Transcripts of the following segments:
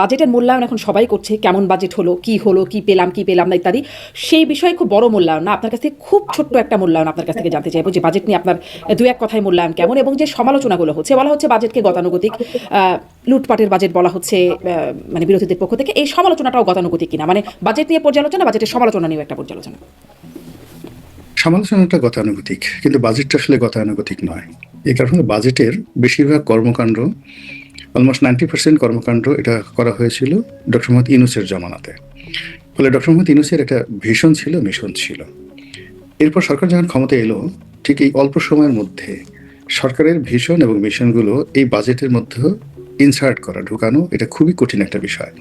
বাজেটের মূল্যায়ন এখন সবাই করছে, কেমন বাজেট হলো, কি পেলাম না ইত্যাদি। সেই বিষয়ে খুব বড় মূল্যায়ন না, আপনার কাছ থেকে খুব ছোট্ট একটা মূল্যায়ন আপনার কাছ থেকে জানতে চাইবো যে বাজেট নিয়ে আপনার দু এক কথায় মূল্যায়ন কেমন, এবং যে সমালোচনাগুলো হচ্ছে, বলা হচ্ছে বাজেটকে গতানুগতিক, লুটপাটের বাজেট বলা হচ্ছে মানে বিরোধীদের পক্ষ থেকে। এই সমালোচনাটাও গতানুগতিক কিনা, মানে বাজেট নিয়ে পর্যালোচনা, বাজেটের সমালোচনা নিয়েও একটা পর্যালোচনা। সমালোচনাটা গতানুগতিক, কিন্তু বাজেটটা আসলে গতানুগতিক নয়। এই কারণে বাজেটের বেশিরভাগ কর্মকাণ্ড, অলমোস্ট 90% কর্মকাণ্ড এটা করা হয়েছিল ডক্টর মোহাম্মদ ইউনূসের জমানাতে। ফলে ডক্টর মোহাম্মদ ইউনূসের একটা ভিশন ছিল, মিশন ছিল। এরপর সরকার যখন ক্ষমতা এলো, ঠিক এই অল্প সময়ের মধ্যে সরকারের ভিশন এবং মিশনগুলো এই বাজেটের মধ্যে ইনসার্ট করা, ঢুকানো, এটা খুবই কঠিন একটা বিষয়।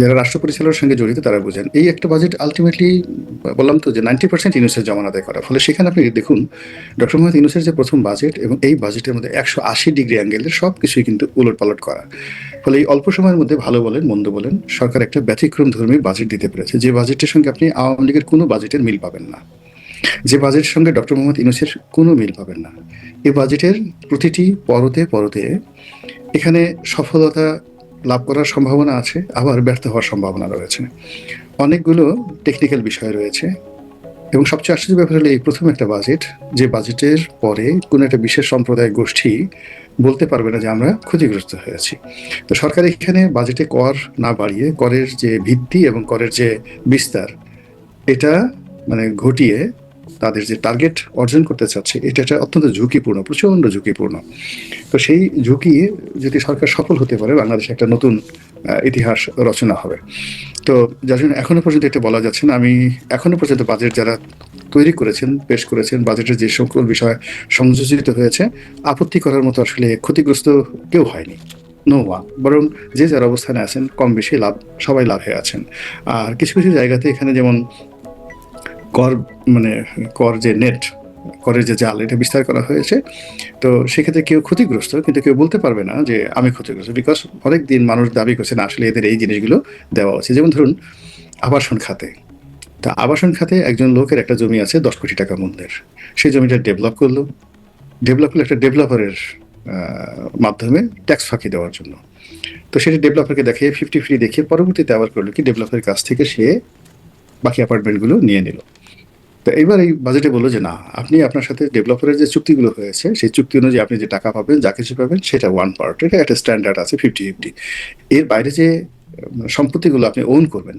যারা রাষ্ট্র পরিচালনার সঙ্গে জড়িত তারা বোঝেন। এই একটা বাজেট আলটিমেটলি, বললাম তো যে 90% ইউনূসের জমানাতে করা। ফলে সেখানে আপনি দেখুন ডক্টর মোহাম্মদ ইউনূসের যে প্রথম বাজেট এবং এই বাজেটের মধ্যে 180 ডিগ্রি অ্যাঙ্গেলের সব কিছুই কিন্তু উলটপালট করা। ফলে এই অল্প সময়ের মধ্যে ভালো বলেন মন্দ বলেন সরকার একটা ব্যতিক্রম ধর্মী বাজেট দিতে পেরেছে, যে বাজেটের সঙ্গে আপনি আওয়ামী লীগের কোনো বাজেটের মিল পাবেন না, যে বাজেটের সঙ্গে ডক্টর মোহাম্মদ ইউনূসের কোনো মিল পাবেন না। এই বাজেটের প্রতিটি পরতে পরতে এখানে সফলতা লাভ করার সম্ভাবনা আছে, আবার ব্যর্থ হওয়ার সম্ভাবনা রয়েছে। অনেকগুলো টেকনিক্যাল বিষয় রয়েছে, এবং সবচেয়ে আশ্চর্য ব্যাপার হলো এই প্রথম একটা বাজেট, যে বাজেটের পরে কোনো একটা বিশেষ সম্প্রদায় গোষ্ঠী বলতে পারবে না যে আমরা ক্ষতিগ্রস্ত হয়েছি। তো সরকার এখানে বাজেটে কর না বাড়িয়ে করের যে ভিত্তি এবং করের যে বিস্তার, এটা মানে ঘটিয়ে তাদের যে টার্গেট অর্জন করতে চাচ্ছে, এটা অত্যন্ত ঝুঁকিপূর্ণ, প্রচণ্ড ঝুঁকিপূর্ণ। তো সেই ঝুঁকি যদি সরকার সফল হতে পারে, বাংলাদেশে একটা নতুন ইতিহাস রচনা হবে। তো যার জন্য এখনো পর্যন্ত এটা বলা যাচ্ছে না। আমি এখনো পর্যন্ত বাজেট যারা তৈরি করেছেন, পেশ করেছেন, বাজেটের যে সকল বিষয় সংযোজিত হয়েছে, আপত্তি করার মতো আসলে ক্ষতিগ্রস্ত কেউ হয়নি, নো ওয়ান। বরং যে যার অবস্থানে আছেন কম বেশি লাভ, সবাই লাভে আছেন। আর কিছু কিছু জায়গাতে এখানে যেমন কর, মানে কর যে নেট, করের যে জাল, এটা বিস্তার করা হয়েছে। তো সেক্ষেত্রে কেউ ক্ষতিগ্রস্ত, কিন্তু কেউ বলতে পারবে না যে আমি ক্ষতিগ্রস্ত, বিকজ অনেক দিন মানুষ দাবি করছে না আসলে এদের এই জিনিসগুলো দেওয়া উচিত। যেমন ধরুন আবাসন খাতে, তা আবাসন খাতে একজন লোকের একটা জমি আছে 10 কোটি টাকা মূল্যের, সেই জমিটা ডেভেলপ করলো একটা ডেভেলপারের মাধ্যমে ট্যাক্স ফাঁকি দেওয়ার জন্য। তো সেটা ডেভেলপারকে দেখিয়ে 50 ফ্রি দেখিয়ে পরবর্তীতে আবার করলো কি, ডেভেলপারের কাছ থেকে সে বাকি অ্যাপার্টমেন্টগুলো নিয়ে নিল। তো এইবার এই বাজেটে বললো যে না, আপনি আপনার সাথে ডেভেলপারের যে চুক্তিগুলো হয়েছে সেই চুক্তি অনুযায়ী আপনি যে টাকা পাবেন, যা কিছু পাবেন, সেটা ওয়ান পার্ট, এটা একটা স্ট্যান্ডার্ড আছে 50-50। এর বাইরে যে সম্পত্তিগুলো আপনি ওন করবেন,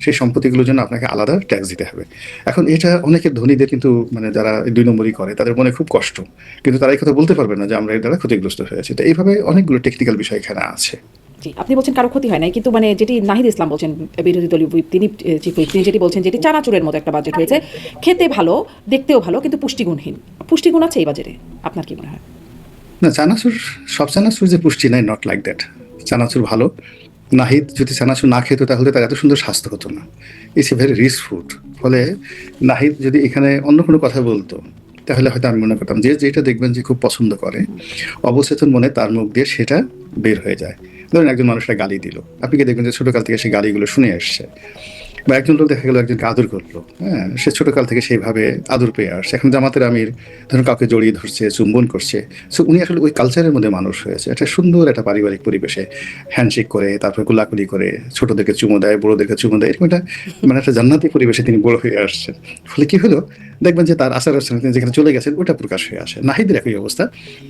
সেই সম্পত্তিগুলোর জন্য আপনাকে আলাদা ট্যাক্স দিতে হবে। এখন এটা অনেকের ধনীদের কিন্তু, মানে যারা 2 নম্বরই করে, তাদের মনে খুব কষ্ট, কিন্তু তারা এই কথা বলতে পারবে না যে আমরা এর দ্বারা ক্ষতিগ্রস্ত হয়েছে। তো এইভাবে অনেকগুলো টেকনিক্যাল বিষয় এখানে আছে। জি, আপনি বলছেন কারো ক্ষতি হয় নাই, কিন্তু মানে যেটি নাহিদ ইসলাম বলছেন, বিরোধী দলীয় হুইপ, তিনি চিফ হুইপ, তিনি যেটি বলছেন, যেটি চানাচুরের মতো একটা বাজেট হয়েছে, খেতে ভালো, দেখতেও ভালো, কিন্তু পুষ্টিগুণহীন। পুষ্টিগুণ আছে এই বাজেটে, আপনার কি মনে হয়? না, চানাচুর, সব চানাচুর যে পুষ্টি নাই, নট লাইক দ্যাট। চানাচুর ভালো। নাহিদ যদি চানাচুর না খেত তাহলে তার এত সুন্দর স্বাস্থ্য হতো না। It's a very rich food. ফলে নাহিদ যদি এখানে অন্য কোনো কথা বলতো, তাহলে হয়তো আমি মনে করতাম যে যেটা দেখবেন যে খুব পছন্দ করে, অবচেতন মনে তার মুখ দিয়ে সেটা বের হয়ে যায়। ধরুন একজন মানুষটা গালি দিল, আপনি কি দেখবেন যে ছোটকাল থেকে সে গালিগুলো শুনে আসছে। বা একজন লোক দেখা গেল একজনকে আদর করলো, হ্যাঁ, সে ছোটকাল থেকে সেইভাবে আদর পেয়ে আসছে। এখন জামাতের আমির ধরুন কাউকে জড়িয়ে ধরছে, চুম্বন করছে, সো উনি আসলে ওই কালচারের মধ্যে মানুষ হয়েছে। একটা সুন্দর একটা পারিবারিক পরিবেশে হ্যান্ডশেক করে, তারপরে কোলাকুলি করে, ছোটদেরকে চুমো দেয়, বড়োদেরকে চুমো দেয়, এরকম একটা মানে একটা জান্নাতি পরিবেশে তিনি বড় হয়ে আসছেন। ফলে কি হলো, দেখবেন যে তার আচার আচরণ তিনি যেখানে চলে গেছেন ওটা প্রকাশ হয়ে আসে। নাহিদের একই অবস্থা।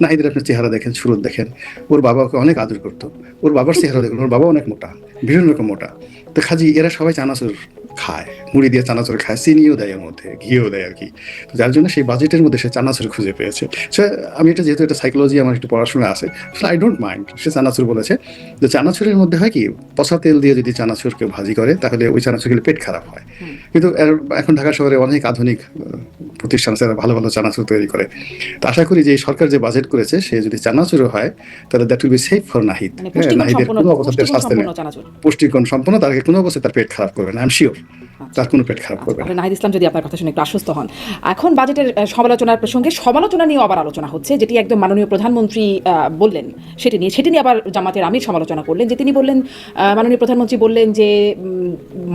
নাহিদের আপনার চেহারা দেখেন, সুরত দেখেন, ওর বাবা ওকে অনেক আদর করতো, ওর বাবার চেহারা দেখুন, ওর বাবা অনেক মোটা, বিভিন্ন রকম মোটা। তো কাজী এরা সবাই চানাচুর খায়, মুড়ি দিয়ে চানাচুর খায়, চিনিও দেয় এর মধ্যে, ঘিও দেয় আর কি। তো যার জন্য সেই বাজেটের মধ্যে সে চানাচুর খুঁজে পেয়েছে। সে, আমি এটা যেহেতু এটা সাইকোলজি আমার একটু পড়াশোনা আছে, আই ডোন্ট মাইন্ড সে চানাচুর বলেছে। যে চানাচুরের মধ্যে হয় কি, পচা তেল দিয়ে যদি চানাচুর কেউ ভাজি করে তাহলে ওই চানাচুর খেলে পেট খারাপ হয়। কিন্তু এখন ঢাকা শহরে অনেক আধুনিক প্রতিষ্ঠান আছে, যারা ভালো ভালো চানাচুর তৈরি করে। তো আশা করি যে সরকার যে বাজেট করেছে সে যদি চানাচুরও হয়, তাহলে that will be safe for Nahid. মানে হ্যাঁ, পুষ্টিগুণ নাহিদের সম্পন্ন, কোনো অবস্থাতে পুষ্টিগুণ স্বাস্থ্য নেই, সম্পন্ন চানাচুর। পুষ্টিগুণ সম্পন্ন, তাকে কোনো অবস্থায় তার পেট খারাপ করবে না, আই এম শিওর। আচ্ছা, তার কোনো পেট খারাপ করবে না। তাহলে নাহিদ ইসলাম যদি আপনার কথা শুনে একটু আশ্বস্ত হন। এখন বাজেটের সমালোচনার প্রসঙ্গে সমালোচনা নিয়েও আবার আলোচনা হচ্ছে, যেটি একদম মাননীয় প্রধানমন্ত্রী বললেন, সেটি নিয়ে আবার জামাতের আমির সমালোচনা করলেন, যে তিনি বললেন, মাননীয় প্রধানমন্ত্রী বললেন যে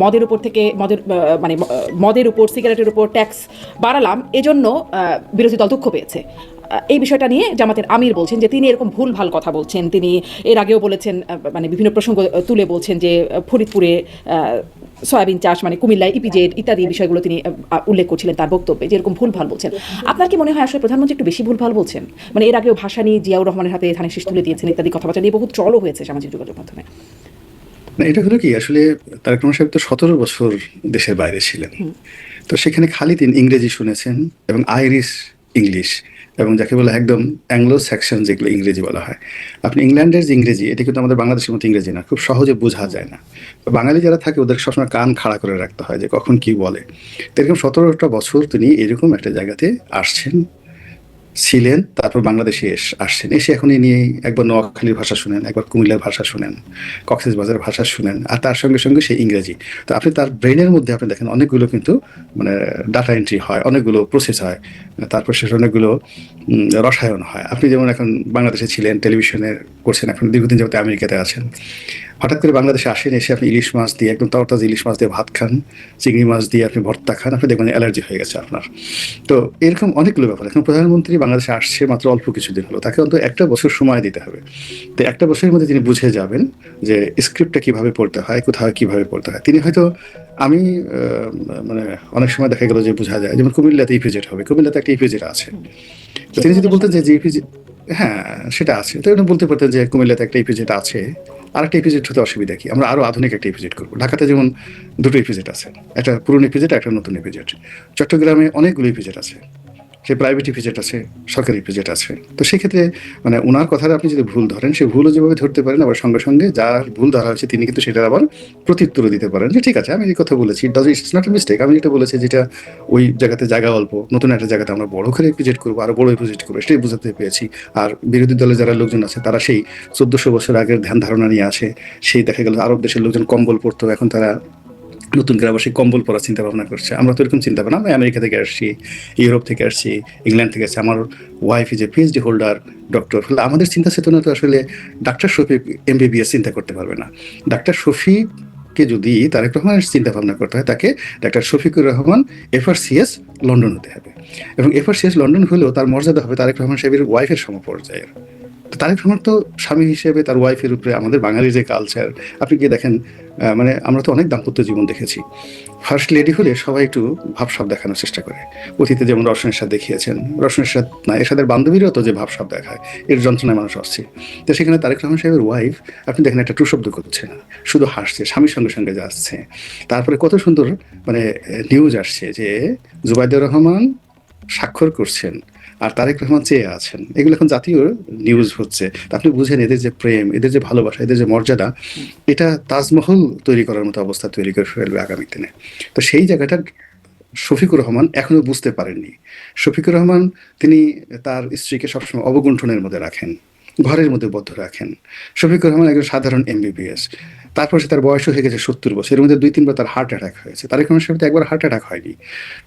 মদের উপর থেকে মদের উপর, সিগারেটের উপর ট্যাক্স বাড়ালাম, এজন্য বিরোধী দল দুঃখ পেয়েছে। এই বিষয়টা নিয়ে জামাতের আমির বলছেন যে তিনি এরকম ভুলভাল কথা বলছেন। তিনি এর আগেও বলেছেন, মানে বিভিন্ন প্রসঙ্গ তুলে বলছেন যে ফরিদপুরে সয়াবিন চাষ, মানে কুমিল্লায় ইপিজেড ইত্যাদি বিষয়গুলো তিনি উল্লেখ করছিলেন তার বক্তব্যে, যে এরকম ভুলভাল বলছেন। আপনার কি মনে হয় আসলে প্রধানমন্ত্রী একটু বেশি ভুলভাল বলছেন? মানে এর আগেও ভাষা নিয়ে জিয়াউর রহমানের হাতে ধানের শীষ তুলে দিয়েছেন ইত্যাদি কথাবার্তা নিয়ে বহুত চলও হয়েছে সামাজিক যোগাযোগ মাধ্যমে। না, এটা হলো কি, আসলে তারেক রহমান সাহেব তো 17 বছর দেশের বাইরে ছিলেন। তো সেখানে খালি তিনি ইংরেজি শুনেছেন, এবং আইরিশ ইংলিশ, এবং যাকে বলে একদম অ্যাংলো স্যাকশন যেগুলো ইংরেজি বলা হয়। আপনি ইংল্যান্ডের যে ইংরেজি, এটা কিন্তু আমাদের বাংলাদেশের মতো ইংরেজি না, খুব সহজে বোঝা যায় না। তো বাঙালি যারা থাকে ওদের সবসময় কান খাড়া করে রাখতে হয় যে কখন কি বলে। তো এরকম 17টা বছর তিনি এরকম একটা জায়গাতে আসছেন, ছিলেন, তারপর বাংলাদেশে আসছেন। এসে এখন ইনি একবার নোয়াখালীর ভাষা শুনেন, একবার কুমিল্লার ভাষা শুনেন, কক্সবাজারের ভাষা শুনেন, আর তার সঙ্গে সঙ্গে সেই ইংরেজি। তো আপনি তার ব্রেনের মধ্যে আপনি দেখেন অনেকগুলো কিন্তু মানে ডাটা এন্ট্রি হয়, অনেকগুলো প্রসেস হয়, তারপর শেষে অনেকগুলো রসায়ন হয়। আপনি যেমন এখন বাংলাদেশে ছিলেন, টেলিভিশনে করছেন, এখন দীর্ঘদিন যাবতে আমেরিকাতে আছেন, হঠাৎ করে বাংলাদেশে আসেন, এসে আপনি ইলিশ মাছ দিয়ে একদম তরতাজা ইলিশ মাছ দিয়ে ভাত খান, চিংড়ি মাছ দিয়ে আপনি ভর্তা খান, আপনি দেখবেন অ্যালার্জি হয়ে গেছে আপনার। তো এরকম অনেকগুলো ব্যাপার। এখন প্রধানমন্ত্রী বাংলাদেশে আসছে মাত্র অল্প কিছুদিন হলো, তাকে অন্তত একটা বছর সময় দিতে হবে। তো একটা বছরের মধ্যে তিনি বুঝে যাবেন যে স্ক্রিপ্টটা কিভাবে পড়তে হয়, কোথাও কিভাবে পড়তে হয়। তিনি হয়তো, আমি মানে অনেক সময় দেখা গেল যে বোঝা যায়, যেমন কুমিল্লাতে ইপিজেড হবে, কুমিল্লাতে একটা ইপিজেড আছে। তো তিনি যদি বলতেন যে ইপিজেড, হ্যাঁ সেটা আছে, তো উনি বলতে পারতেন যে কুমিল্লাতে একটা ইপিজেড আছে, আর একটা ইপিজেড হতে অসুবিধা কি, আমরা আরো আধুনিক একটা ইপিজেড করবো। ঢাকাতে যেমন দুটো ইপিজেড আছে, একটা পুরনো ইপিজেড, একটা নতুন ইপিজেড। চট্টগ্রামে অনেকগুলো ইপিজেড আছে, সে প্রাইভেট ইপিজেড আছে, সরকারি ইপিজেড আছে। তো সেক্ষেত্রে মানে ওনার কথাটা আপনি যদি ভুল ধরেন, সে ভুলও যেভাবে ধরতে পারেন, আবার সঙ্গে সঙ্গে যার ভুল ধরা হয়েছে তিনি কিন্তু সেটার আবার প্রত্যুত্তর দিতে পারেন যে ঠিক আছে, আমি এই কথা বলেছি, ইটস নট এ মিস্টেক, আমি যেটা বলেছি, যেটা ওই জায়গাতে জায়গা অল্প, নতুন একটা জায়গাতে আমরা বড় করে ইপিজেড করবো, আরো বড় ইপিজেড করবো, সেটাই বোঝাতে পেরেছি। আর বিরোধী দলের যারা লোকজন আছে তারা সেই 1400 বছর আগের ধ্যান ধারণা নিয়ে আসে। সেই দেখা গেল আরব দেশের লোকজন কম্বল পরতো, এখন তারা নতুন করে আবার সেই কম্বল পরার চিন্তা ভাবনা করছে। আমরা তো এরকম চিন্তা ভাবনা, আমি আমেরিকা থেকে আসছি, ইউরোপ থেকে আসছি, ইংল্যান্ড থেকে আসছি, আমার wife is a PhD holder doctor. ফলে আমাদের চিন্তা চেতনা তো আসলে ডাক্তার শফিক এমবিবিএস চিন্তা করতে পারবে না। ডাক্তার শফিককে যদি তারেক রহমানের চিন্তা ভাবনা করতে হয়, তাকে doctor Shafiqur Rahman FRCS London হতে হবে, এবং এফআরসিএস লন্ডন হলেও তার মর্যাদা হবে তারেক রহমান সাহেবের ওয়াইফের সমপর্যায়ের। তো তারেক রহমান তো স্বামী হিসেবে তার ওয়াইফের উপরে, আমাদের বাঙালির যে কালচার, আপনি গিয়ে দেখেন, মানে আমরা তো অনেক দাম্পত্য জীবন দেখেছি, ফার্স্ট লেডি হলে সবাই একটু ভাবসাব দেখানোর চেষ্টা করে। অতীতে যেমন রওশনের সাথে দেখিয়েছেন, রওশনের সাথে না, এরশাদের বান্ধবীরাও তো যে ভাবসাব দেখায়, এর যন্ত্রণায় মানুষ আসছে। তো সেখানে তারেক রহমান সাহেবের ওয়াইফ, আপনি দেখেন একটা টু শব্দ করছে না, শুধু হাসছে, স্বামীর সঙ্গে সঙ্গে যাচ্ছে। তারপরে কত সুন্দর মানে নিউজ আসছে যে জুবাইদুর রহমান স্বাক্ষর করছেন আর তারেক রহমান চেয়ে আছেন, এগুলো এখন জাতীয় নিউজ হচ্ছে। তা আপনি বুঝেন এদের যে প্রেম, এদের যে ভালোবাসা, এদের যে মর্যাদা, এটা তাজমহল তৈরি করার মতো অবস্থা তৈরি করে ফেলবে আগামী দিনে। তো সেই জায়গাটা শফিকুর রহমান এখনো বুঝতে পারেননি। শফিকুর রহমান তিনি তার স্ত্রীকে সবসময় অবগুণ্ঠনের মধ্যে রাখেন, ঘরের মধ্যে বদ্ধ রাখেন। শফিকুর রহমান একজন সাধারণ এমবিবিএস, তারপর সে তার বয়স হয়ে গেছে 70 বছর, এর মধ্যে 2-3 বার তার হার্ট অ্যাটাক হয়েছে। তারেক রহমান সাহেব তো একবার হার্ট অ্যাটাক হয়নি।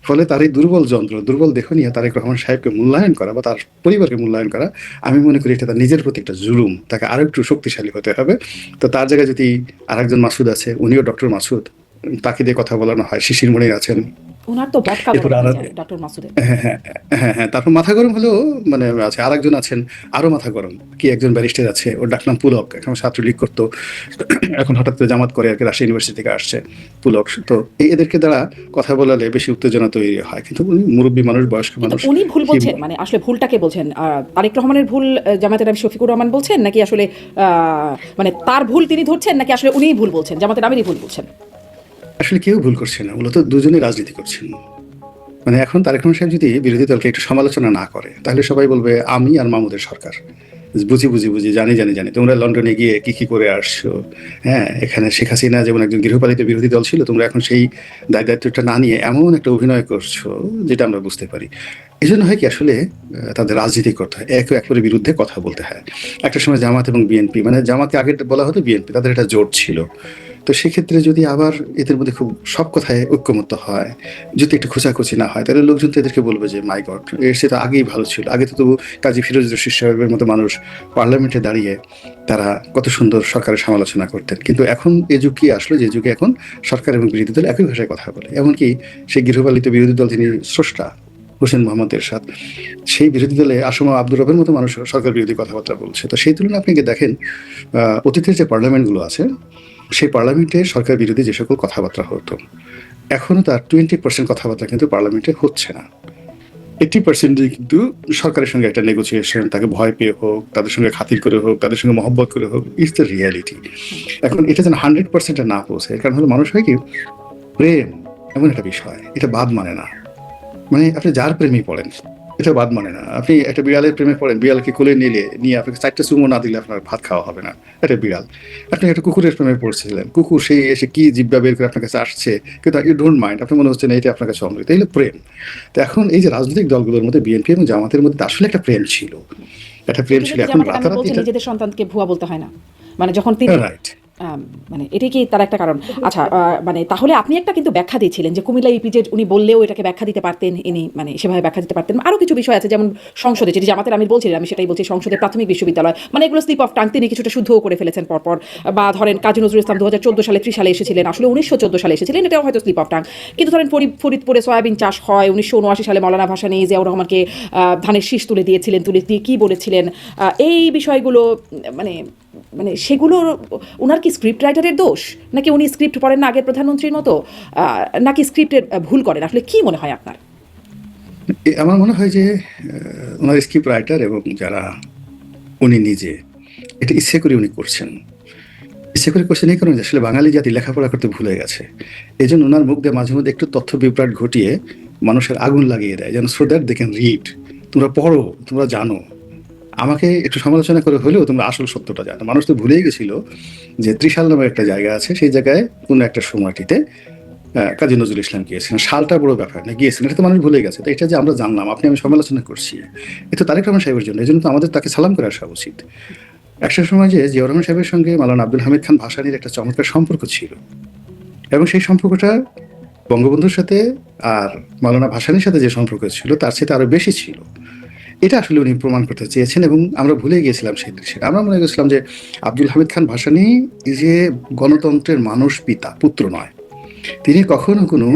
ফলে তার এই দুর্বল যন্ত্র, দুর্বল দেহ নিয়ে তারেক রহমান সাহেবকে মূল্যায়ন করা বা তার পরিবারকে মূল্যায়ন করা, আমি মনে করি এটা তার নিজের প্রতি একটা জুলুম। তাকে আরো একটু শক্তিশালী হতে হবে। তো তার জায়গায় যদি আরেকজন মাসুদ আছে, উনিও ডক্টর মাসুদ, তাকে দিয়ে কথা বলানো হয়, শিশির মণি আছেন, ওনার তো বটকা এরপর গরম আর হয়ে যায় ডক্টর মাসুদের। হ্যাঁ হ্যাঁ হ্যাঁ হ্যাঁ, তারপর মাথা গরম হলেও মানে আছে, আরেকজন আছেন আরো মাথা গরম, কি একজন ব্যারিস্টার আছে, ওর ডাকনাম পুলক, এখন ছাত্রলীগ করতো, এখন হঠাৎ করে জামাত করে আর কি, রাজশাহী ইউনিভার্সিটি থেকে আসছে পুলক। তো এদেরকে দ্বারা কথা বলালে বেশি উত্তেজনা তৈরি হয়, কিন্তু উনি মুরব্বী মানুষ, বয়স্ক কিন্তু মানুষ। উনি ভুল বলছেন, মানে আসলে ভুলটাকে বলছেন তারেক রহমানের ভুল জামাতের আমির শফিকুর রহমান বলছেন, নাকি আসলে মানে তার ভুল তিনি ধরছেন, নাকি আসলে উনিই ভুল বলছেন, জামাতের আমিরই ভুল বলছেন? আসলে কেউ ভুল করছে না, মূলত দুজনেই রাজনীতি করছেন। মানে এখন তারেক রহমান সাহেব যদি বিরোধী দলকে একটু সমালোচনা না করে, তাহলে সবাই বলবে আমি আর মামুদের সরকার, বুঝি বুঝি বুঝি, জানি জানি জানি, তোমরা লন্ডনে গিয়ে কি কি করে আসছো। হ্যাঁ, এখানে শেখ হাসিনা যেমন একজন গৃহপালিত বিরোধী দল ছিল, তোমরা এখন সেই দায়িত্বটা না নিয়ে এমন একটা অভিনয় করছো, যেটা আমরা বুঝতে পারি। এই জন্য হয় কি, আসলে তাদের রাজনীতি করতে হয়, একে অপরের বিরুদ্ধে কথা বলতে হয়। একটা সময় জামাত এবং বিএনপি, মানে জামাতকে আগে বলা হতো বিএনপি, তাদের একটা জোট ছিল। তো সেক্ষেত্রে যদি আবার এদের মধ্যে খুব সব কথায় ঐক্যমত্য হয়, যদি একটু খোঁচাখুচি না হয়, তাহলে লোকজন তো এদেরকে বলবে যে মাই গড, এর সে তো আগেই ভালো ছিল। আগে তো তবু কাজী ফিরোজ রশিদ সাহেবের মতো মানুষ পার্লামেন্টে দাঁড়িয়ে তারা কত সুন্দর সরকারের সমালোচনা করতেন। কিন্তু এখন এই যুগ কি আসলো, যে যুগে এখন সরকার এবং বিরোধী দল একই ভাষায় কথা বলে, এমনকি সেই গৃহপালিত বিরোধী দল, তিনি স্রষ্টা, হোসেন মোহাম্মদ এরশাদ, সেই বিরোধী দলে আসমা আব্দুর রবের মতো মানুষ সরকার বিরোধী কথাবার্তা বলছে। তো সেই তুলনায় আপনি দেখেন অতীতের যে পার্লামেন্টগুলো আছে, সেই পার্লামেন্টে সরকার বিরোধী যে সকল কথাবার্তা হতো, এখনো তার 20% কথাবার্তা কিন্তু পার্লামেন্টে হচ্ছে না। 80% কিন্তু সরকারের সঙ্গে একটা নেগোসিয়েশন, তাকে ভয় পেয়ে হোক, তাদের সঙ্গে খাতির করে হোক, তাদের সঙ্গে মহব্বত করে হোক, ইজ দ্য রিয়ালিটি। এখন এটা যেন 100% না পৌঁছে, কারণ হলো মানুষ হয় কি, প্রেম এমন একটা বিষয়, এটা বাদ মানে না। মানে আপনি যার প্রেমে পড়েন, এটা বাদ মানে না। আপনি একটা বিড়ালের প্রেমে পড়েন, বিড়ালকে কোলে নিয়ে আপনাকে 4টা চুমো না দিলে আপনার ভাত খাওয়া হবে না, এটা বিড়াল। আপনি একটা কুকুরের প্রেমে পড়ছিলেন, কুকুর সেই এসে কি জিব্বা বের করে আপনার কাছে আসছে, কিন্তু ইউ ডোন্ট মাইন্ড, আপনার মনে হচ্ছে না এটা আপনার কাছে অমৃত, এই হলো প্রেম। তো এখন এই যে রাজনৈতিক দলগুলোর মধ্যে বিএনপি এবং জামাতের মধ্যে আসলে একটা প্রেম ছিল, একটা প্রেম ছিল। এখন রাতারাতি নিজেদের সন্তানকে ভুয়া বলতে হয় না, মানে যখন তিনি রাইট। মানে এটাই কি তার একটা কারণ? আচ্ছা, মানে তাহলে আপনি একটা কিন্তু ব্যাখ্যা দিয়েছিলেন যে কুমিল্লা ইপিজেড উনি বললেও এটাকে ব্যাখ্যা দিতে পারতেন, ইনি মানে সেভাবে ব্যাখ্যা দিতে পারতেন। আরও কিছু বিষয় আছে, যেমন সংসদে, যেটি জামাতের আমি বলছিলাম, আমি সেটাই বলছি, সংসদে প্রাথমিক বিশ্ববিদ্যালয়, মানে এগুলো স্লিপ অফ টাং তিনি কিছুটা শুদ্ধও করে ফেলেছেন পরপর। বা ধরেন কাজী নজরুল ইসলাম 2014 সালে 30 সালে এসেছিলেন, আসলে 1914 সালে এসেছিলেন, এটাও হয়তো স্লিপ অফ টাং। কিন্তু ধরেন ফরিদপুরে সয়াবিন চাষ হয়, 1979 সালে মৌলানা ভাসানী জিয়াউর রহমানকে ধানের শীষ তুলে দিয়েছিলেন, তুলে দিয়ে কী বলেছিলেন, এই বিষয়গুলো মানে মানে সেগুলো ওনার কি স্ক্রিপ্ট রাইটারের দোষ, নাকি উনি স্ক্রিপ্ট পড়েন না আগের প্রধানমন্ত্রীর মতো, নাকি স্ক্রিপ্টের ভুল করেন? আসলে কি মনে হয় আপনার? আমার মনে হয় যে ওনার স্ক্রিপ্ট রাইটার এবং যারা উনি নিজে, এটা ইচ্ছে করে উনি করছেন। ইচ্ছে করে করছেন এই কারণে যে আসলে বাঙালি জাতি লেখাপড়া করতে ভুলে গেছে। এই জন্য ওনার মুখ দিয়ে মাঝে মধ্যে একটু তথ্য বিভ্রাট ঘটিয়ে মানুষের আগুন লাগিয়ে দেয়, যেন so that they can read, তোমরা পড়ো, তোমরা জানো। আমাকে একটু সমালোচনা করে হলেও তোমরা আসল সত্যটা জানো। মানুষ তো ভুলেই গেছিল যে ত্রিশাল নামের একটা জায়গা আছে, সেই জায়গায় কোনো একটা সময়টিতে কাজী নজরুল ইসলাম গিয়েছিলেন। সালটা বড় ব্যাপার না, গিয়েছিলেন, এটা তো মানুষ ভুলে গেছে। তো এটা যে আমরা জানলাম, আপনি আমি সমালোচনা করছি, এটা তারেক রহমান সাহেবের জন্য, এই জন্য তো আমাদের তাকে সালাম করে আসা উচিত। একটা সময় যে জিয়াউর রহমান সাহেবের সঙ্গে মাওলানা আব্দুল হামিদ খান ভাসানীর একটা চমৎকার সম্পর্ক ছিল, এবং সেই সম্পর্কটা বঙ্গবন্ধুর সাথে আর মাওলানা ভাসানীর সাথে যে সম্পর্ক ছিল তার সাথে আরো বেশি ছিল। এটা আসলে উনি প্রমাণ করতে চেয়েছেন, এবং আমরা ভুলে গিয়েছিলাম সেই দৃশ্যে। আমরা মনে করেছিলাম যে আব্দুল হামিদ খান ভাসানী যে গণতন্ত্রের মানুষ, পিতা পুত্র নয়, তিনি কখনো কোনো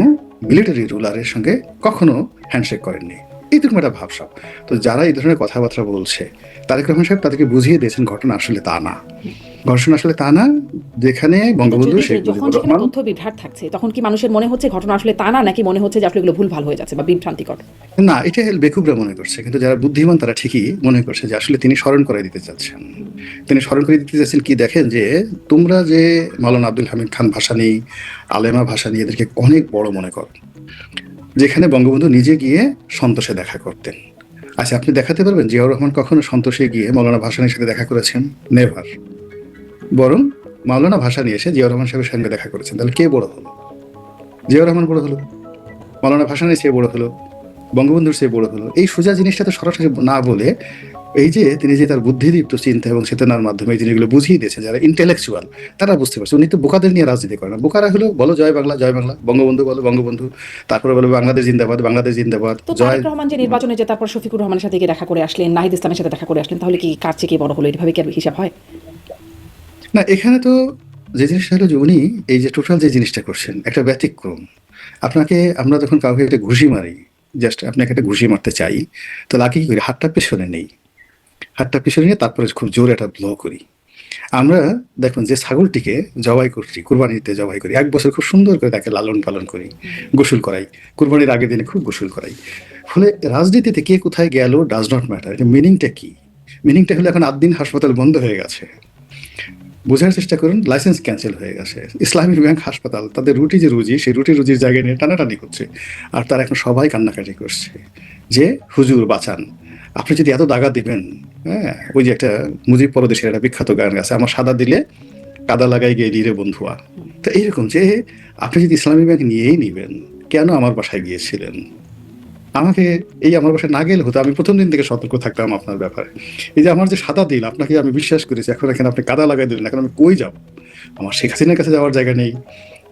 মিলিটারি রুলারের সঙ্গে কখনো হ্যান্ডশেক করেননি, এইরকম একটা ভাবসাব। তো যারা এই ধরনের কথাবার্তা বলছে, তারেক রহমান সাহেব তাদেরকে বুঝিয়ে দিয়েছেন ঘটনা আসলে তা না, ঘটনা আসলে তা না। যেখানে বঙ্গবন্ধু শেখ যখন মুজিবুর সেখানে রহমান, তথ্য বিভ্রাট থাকছে, তখন কি মানুষের মনে হচ্ছে ঘটনা আসলে তা না, নাকি মনে হচ্ছে যে আসলে এগুলো ভুলভাল হয়ে যাচ্ছে বা বিভ্রান্তিকর? না, এটা বেকুবরা মনে করছে, কিন্তু যারা বুদ্ধিমান তারা ঠিকই মনে করছে যে আসলে তিনি স্মরণ করে দিতে চাচ্ছেন। তিনি স্মরণ করে দিতে চাচ্ছেন কি, দেখেন যে তোমরা যে মাওলানা আব্দুল হামিদ খান ভাসানী, আলেমা ভাসানী, এদেরকে অনেক বড় মনে করো, যেখানে বঙ্গবন্ধু নিজে গিয়ে সন্তোষে দেখা করতেন। আচ্ছা, আপনি দেখাতে পারবেন জিয়াউর রহমান কখনো সন্তোষে গিয়ে মাওলানা ভাসানীর সাথে দেখা করেছেন? নেভার। বরং মাওলানা ভাসানী এসে জিয়াউর রহমান সাহেবের সঙ্গে দেখা করেছেন। তাহলে কে বড় হলো? জিয়াউর রহমান বড় হলো, মাওলানা ভাসানী চেয়ে বড় হলো, বঙ্গবন্ধুর চেয়ে বড় হলো। এই সোজা জিনিসটা তো সরাসরি না বলে, এই যে তিনি যে তার বুদ্ধিদীপ্ত চিন্তা এবং চেতনার মাধ্যমে এই জিনিসগুলো বুঝিয়ে দিয়েছেন, যারা ইন্টেলেকচুয়াল তারা বুঝতে পারছে। উনি তো বোকাদের নিয়ে রাজনীতি করেন না। বোকারা হলো বলো জয় বাংলা, জয় বাংলা, বঙ্গবন্ধু বলো বঙ্গবন্ধু, তারপরে বলো বাংলাদেশ জিন্দাবাদ, বাংলাদেশ জিন্দাবাদ, তো জয়। তারেক রহমান যে নির্বাচনে যে তারপর শফিকুর রহমানের সাথে গিয়ে দেখা করে আসলেন, নাহিদ ইসলামের সাথে দেখা করে আসলেন, তাহলে কি কার চেয়ে কে বড় হলো, এভাবে কি আর হিসাব হয়? না, এখানে তো যে জিনিসটা হলো যে উনি এই যে টোটাল যে জিনিসটা করছেন একটা ব্যতিক্রম। আপনাকে, আমরা যখন কাউকে একটা ঘুষি মারি, জাস্ট আপনাকে একটা ঘুষি মারতে চাই, তো আগে কি করি, হাতটা পেছনে নেই, হাতটা পিছনে নিয়ে তারপরে খুব জোরে একটা ব্লো করি। আমরা দেখুন যে ছাগলটিকে জবাই করছি, কুরবানিতে জবাই করি, 1 বছর খুব সুন্দর করে তাকে লালন পালন করি, গোসল করাই, কুরবানির আগের দিনে খুব গোসল করাই। ফলে রাজনীতিতে কে কোথায় গেল ডাজ নট ম্যাটার। মিনিংটা কি? মিনিংটা হলো এখন 8 দিন হাসপাতাল বন্ধ হয়ে গেছে, বোঝার চেষ্টা করুন, লাইসেন্স ক্যান্সেল হয়ে গেছে। ইসলামী ব্যাংক হাসপাতাল তাদের রুটি যে রুজি, সেই রুটি রুজির জায়গায় নিয়ে টানাটানি করছে, আর তারা এখন সবাই কান্নাকাটি করছে যে হুজুর বাঁচান। আপনি যদি এত দাগা দিবেন, হ্যাঁ, ওই যে একটা মুজিব পরদেশের একটা বিখ্যাত গান আছে, আমার সাদা দিলে কাদা লাগাই গিয়ে রে বন্ধুয়া। তো এইরকম যে আপনি যদি ইসলামী ব্যাংক নিয়েই নিবেন, কেন আমার বাসায় গিয়েছিলেন? আমাকে এই আমার বাসায় না গেলে হতো, আমি প্রথম দিন থেকে সতর্ক থাকতাম আপনার ব্যাপারে। এই যে আমার যে সাদা দিল, আপনাকে আমি বিশ্বাস করেছি, এখন এখানে আপনি কাদা লাগাই দিলেন, এখন আমি কই যাব? আমার শেখ হাসিনার কাছে যাওয়ার জায়গা নেই,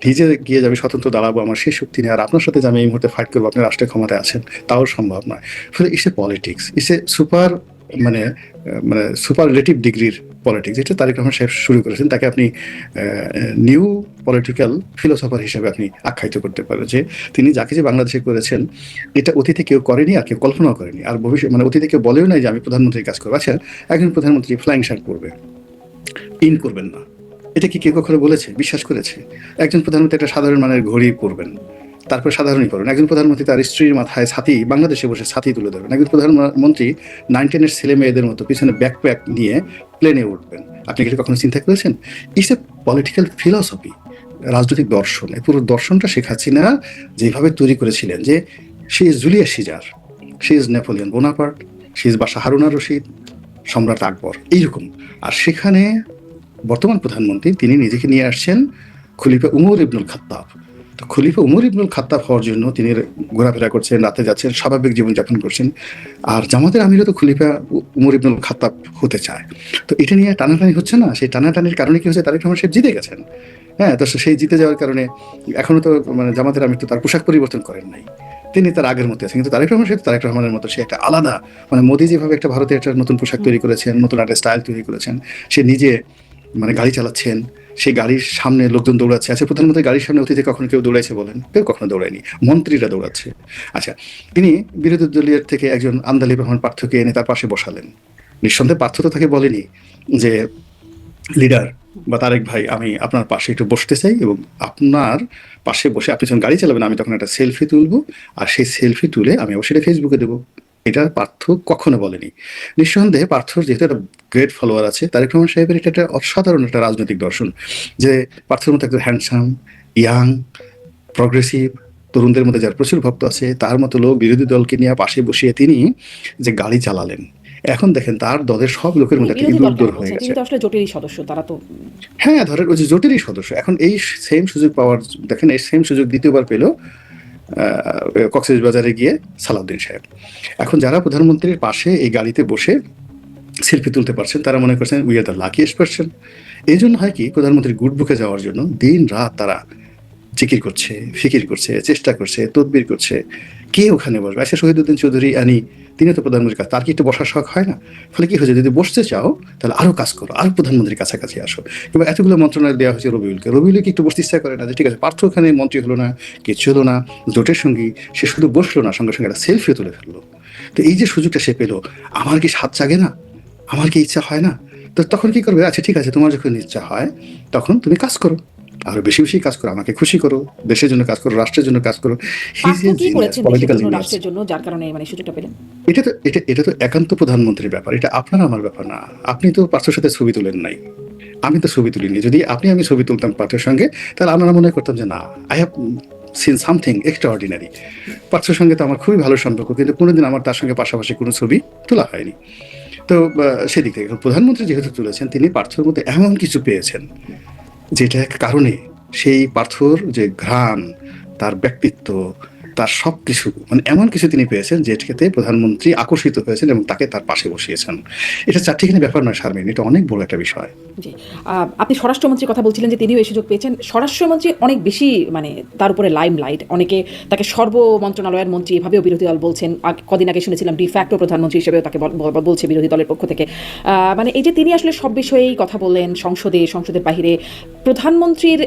নিজে গিয়ে যাবে স্বতন্ত্র দাঁড়াবো, আমার সেই শক্তি নেই। আর আপনার সাথে যে আমি এই মুহূর্তে ফাইট করবো, আপনি রাষ্ট্রের ক্ষমতায় আছেন, তাও সম্ভব নয়। ফলে it's a politics, it's a super, মানে মানে সুপারলেটিভ ডিগ্রির পলিটিক্স, যেটা তারেক রহমান সাহেব শুরু করেছেন। তাকে আপনি নিউ পলিটিক্যাল ফিলোসফার হিসেবে আপনি আখ্যায়িত করতে পারেন, যে তিনি যাকে যে বাংলাদেশে করেছেন এটা অতীতে কেউ করেনি আর কেউ কল্পনাও করেনি, আর ভবিষ্যৎ মানে অতীতে কেউ বলেও নাই যে আমি প্রধানমন্ত্রীর কাজ করবো। আচ্ছা, একজন প্রধানমন্ত্রী ফ্লাইং শার্ট পরবে, ইন করবেন না, এটা কি কেউ কখনো বলেছে, বিশ্বাস করেছে? একজন প্রধানমন্ত্রী একটা সাধারণ মানের ঘড়ি পরবেন, তারপর সাধারণই পড়বেন। একজন প্রধানমন্ত্রী তার স্ত্রীর মাথায় ছাতি, বাংলাদেশে বসে ছাতি তুলে ধরবেন। একজন প্রধানমন্ত্রী 9-10-এর ছেলে মেয়েদের মতো পিছনে ব্যাকপ্যাক নিয়ে প্লেনে উঠবেন। আপনি কি কখনো চিন্তা করেছেন? ইটস এ পলিটিক্যাল ফিলসফি, রাজনৈতিক দর্শন। এই পুরো দর্শনটা শেখ হাসিনা যেভাবে তৈরি করেছিলেন, যে she is Julius Caesar, she is Napoleon Bonaparte, she is বাদশাহ হারুন আর রশিদ, সম্রাট আকবর, এইরকম। আর সেখানে বর্তমান প্রধানমন্ত্রী তিনি নিজেকে নিয়ে আসছেন খলিফা উমর ইবনুল খাত্তাব। তো খলিফা উমর ইবনুল খাত্তাব হওয়ার জন্য তিনি ঘোরাফেরা করছেন, রাতে যাচ্ছেন, স্বাভাবিক জীবনযাপন করছেন। আর জামাতের আমিরও তো খলিফা উমর ইবনুল খাত্তাব হতে চায়। তো এটা নিয়ে টানাটানি হচ্ছে না? সেই টানাটানির কারণে কি হচ্ছে, তারেক রহমান সাহেব জিতে গেছেন। হ্যাঁ, তো সেই জিতে যাওয়ার কারণে এখনো তো মানে জামাতের আমির তো তার পোশাক পরিবর্তন করেন নাই, তিনি তার আগের মতো আছেন। কিন্তু তারেক রহমান সাহেব তারেক রহমানের মতো, সে একটা আলাদা, মানে মোদি যেভাবে একটা ভারতে একটা নতুন পোশাক তৈরি করেছেন, নতুন একটা স্টাইল তৈরি করেছেন, সে নিজে মানে গাড়ি চালাচ্ছেন, সেই গাড়ির সামনে লোকজন দৌড়াচ্ছে। আচ্ছা, প্রধানমন্ত্রী গাড়ির সামনে অতীতে কখনো কেউ দৌড়াইছে বলেন? কেউ কখনো দৌড়ায়নি, মন্ত্রীরা দৌড়াচ্ছে। আচ্ছা, তিনি বিরোধী দলীয় থেকে একজন আন্দালিব রহমান পার্থকে এনে তার পাশে বসালেন। নিঃসন্দেহে পার্থ তো তাকে বলেনি যে লিডার বা তারেক ভাই, আমি আপনার পাশে একটু বসতে চাই, এবং আপনার পাশে বসে আপনি যখন গাড়ি চালাবেন আমি তখন একটা সেলফি তুলবো, আর সেই সেলফি তুলে আমি অবশ্যই এটা ফেসবুকে দেবো। এটা পার্থ কখনো বলেনি। নিঃসন্দেহে পার্থর যেহেতু একটা গ্রেট ফলোয়ার আছে, তারেক রহমান সাহেবের এটা একটা অসাধারণ একটা রাজনৈতিক দর্শন, যে পার্থর মতো একজন হ্যান্ডসাম, ইয়াং, প্রগ্রেসিভ, তরুণদের মধ্যে যার প্রচুর ভক্ত আছে, তার মতো লোক বিরোধী দলকে নিয়ে পাশে বসিয়ে তিনি যে গাড়ি চালালেন, এখন দেখেন তার দলের সব লোকের মধ্যে একটা বিরোধী ইঁদুর দল কেন দৌড় হয়ে বলছেন? গেছে। তিনি তো আসলে জোটেরই সদস্য, তারা তো হ্যাঁ, ধরেন ওই যে জোটেরই সদস্য, এখন এই সেম সুযোগ পাওয়ার, দেখেন এই সেম সুযোগ দ্বিতীয়বার পেল কক্সবাজারে গিয়ে সালাউদ্দিন সাহেব। এখন যারা প্রধানমন্ত্রীর পাশে এই গাড়িতে বসে সেলফি তুলতে পারছেন, তারা মনে করছেন we are the luckiest person. এই জন্য হয় কি, প্রধানমন্ত্রীর গুড বুকে যাওয়ার জন্য দিন রাত তারা জিকির করছে, ফিকির করছে, চেষ্টা করছে, তদবির করছে, কে ওখানে বসবে। আচ্ছা, শহীদুদ্দিন চৌধুরী আনি, তিনি তো প্রধানমন্ত্রীর কাছে, তার কি একটু বসার শখ হয় না? ফলে কি হয়েছে, যদি বসতে চাও তাহলে আরো কাজ করো, আরো প্রধানমন্ত্রীর কাছাকাছি আসো। কিংবা এতগুলো মন্ত্রণালয় দেওয়া হয়েছে রবিউলকে, রবিউলকে একটু বসতে ইচ্ছা করে না যে ঠিক আছে, পার্থ ওখানে মন্ত্রী হলো না, কিছু হলো না, জোটের সঙ্গী, সে শুধু বসলো না, সঙ্গে সঙ্গে একটা সেলফিও তুলে ফেললো। তো এই যে সুযোগটা সে পেলো, আমার কি স্বাদ জাগে না? আমার কি ইচ্ছা হয় না? তো তখন কি করবে, আচ্ছা ঠিক আছে, তোমার যখন ইচ্ছা হয় তখন তুমি কাজ করো, আরো বেশি বেশি কাজ করো, আমাকে খুশি করো, দেশের জন্য কাজ করো, রাষ্ট্রের জন্য কাজ করো। হি ইজ পার্থ এ কি জিনিয়াস, করেছেন দেশের পলিটিক্যাল জন্য, জিনিয়াস। রাষ্ট্রের জন্য, যার কারণে মানে সুযোগটা পেলেন? এটা তো একান্ত প্রধানমন্ত্রীর ব্যাপার, এটা আপনার আমার ব্যাপার না। আপনি তো পার্থর সাথে ছবি তুলেন নাই, আমি তো ছবি তুলিনি। যদি আমি ছবি তুলতাম পার্থের সঙ্গে, তাহলে আমরা মনে করতাম যে না, I have seen something extraordinary. পার্থর সঙ্গে তো আমার খুবই ভালো সম্পর্ক, কিন্তু কোনোদিন আমার তার সঙ্গে পাশাপাশি কোনো ছবি তোলা হয়নি। তো সেদিক থেকে প্রধানমন্ত্রী যেহেতু তুলেছেন, তিনি পার্থর মধ্যে এমন কিছু পেয়েছেন যেটা কারণে সেই পাথর যে ঘ্রাণ, তার ব্যক্তিত্ব, তার সব কিছু, মানে এমন কিছু তিনি পেয়েছেন যেটাতে প্রধানমন্ত্রী আকর্ষিত হয়েছেন এবং তাকে তার পাশে বসিয়েছেন। এটা চারটিখানি ব্যাপার নয় শারমিন, এটা অনেক বড় একটা বিষয়। জি, আপনি স্বরাষ্ট্রমন্ত্রীর কথা বলছিলেন যে তিনিও এই সুযোগ পেয়েছেন। স্বরাষ্ট্রমন্ত্রী অনেক বেশি মানে তার উপরে লাইমলাইট, অনেকে তাকে সর্ব মন্ত্রণালয়ের মন্ত্রী এভাবেও বিরোধী দল বলছেন। কদিন আগে শুনেছিলাম ডিফ্যাক্টো প্রধানমন্ত্রী হিসেবেও তাকে বলছে বিরোধী দলের পক্ষ থেকে। মানে এই যে তিনি আসলে সব বিষয়েই কথা বললেন, সংসদের বাহিরে, প্রধানমন্ত্রীর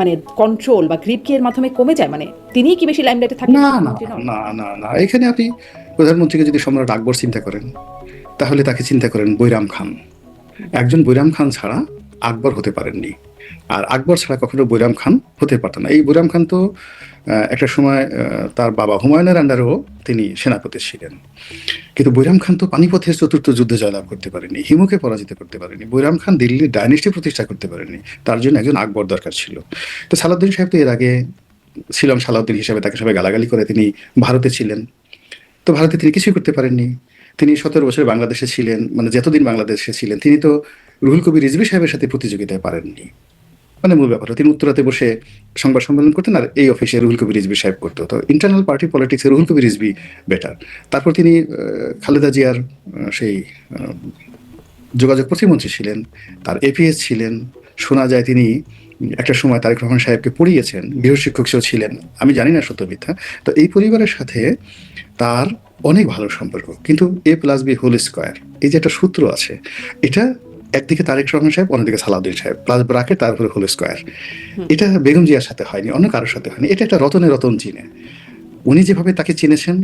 মানে কন্ট্রোল বা গ্রিপ কি এর মাধ্যমে কমে যায়? মানে তিনি কি বেশি লাইমলাইটে থাকেন? না না না না না, এখানে আপনি প্রধানমন্ত্রীকে যদি সম্রাট আকবর চিন্তা করেন, তাহলে তাকে চিন্তা করেন বৈরাম খান। একজন বৈরাম খান ছাড়া আকবর হতে পারেননি, আর আকবর ছাড়া কখনো বৈরাম খান হতে পারত না। এই বৈরাম খান তো একটা সময় তার বাবা হুমায়ুনের আন্ডারেও তিনি সেনাপতি ছিলেন, কিন্তু বৈরাম খান তো পানিপথের চতুর্থ যুদ্ধে জয়লাভ করতে পারেনি, হিমুকে পরাজিত করতে পারেনি, বৈরাম খান দিল্লির ডাইনেস্টি প্রতিষ্ঠা করতে পারেনি। তার জন্য একজন আকবর দরকার ছিল। তো সালাউদ্দিন সাহেব তো এর আগে ছিলাম সালাউদ্দিন হিসেবে তাকে সবাই গালাগালি করে, তিনি ভারতে ছিলেন। তো ভারতে তিনি কিছুই করতে পারেননি। তিনি 17 বছর বাংলাদেশে ছিলেন, মানে যতদিন বাংলাদেশে ছিলেন তিনি তো রুহুল কবির রিজভী সাহেবের সাথে প্রতিযোগিতায় পারেননি। মানে মূল ব্যাপার, তিনি উত্তরাতে বসে সংবাদ সম্মেলন করতেন, আর এই অফিসে রুহুল কবির রিজভী সাহেব করতো। তো ইন্টারনাল পার্টি পলিটিক্সে রুহুল কবির রিজভী বেটার। তারপর তিনি খালেদা জিয়ার সেই যোগাযোগ প্রতিমন্ত্রী ছিলেন, তার এপিএস ছিলেন। শোনা যায় তিনি একটা সময় তারেক রহমান সাহেবকে পড়িয়েছেন, গৃহশিক্ষক সেও ছিলেন, আমি জানি না সত্য মিথ্যা। তো এই পরিবারের সাথে তার অনেক ভালো সম্পর্ক, কিন্তু A+B হোল স্কোয়ার, এই যে একটা সূত্র আছে, এটা একদিকে তারেক রহমান সাহেব, অন্যদিকে সালাউদ্দিন সাহেব, প্লাস ব্রাকেট, তারপরে হোল স্কোয়ার। এটা বেগম জিয়ার সাথে হয়নি, অন্য কারোর সাথে হয়নি, এটা একটা রতনে রতন চিনে। উনি যেভাবে তাকে চিনেছেন,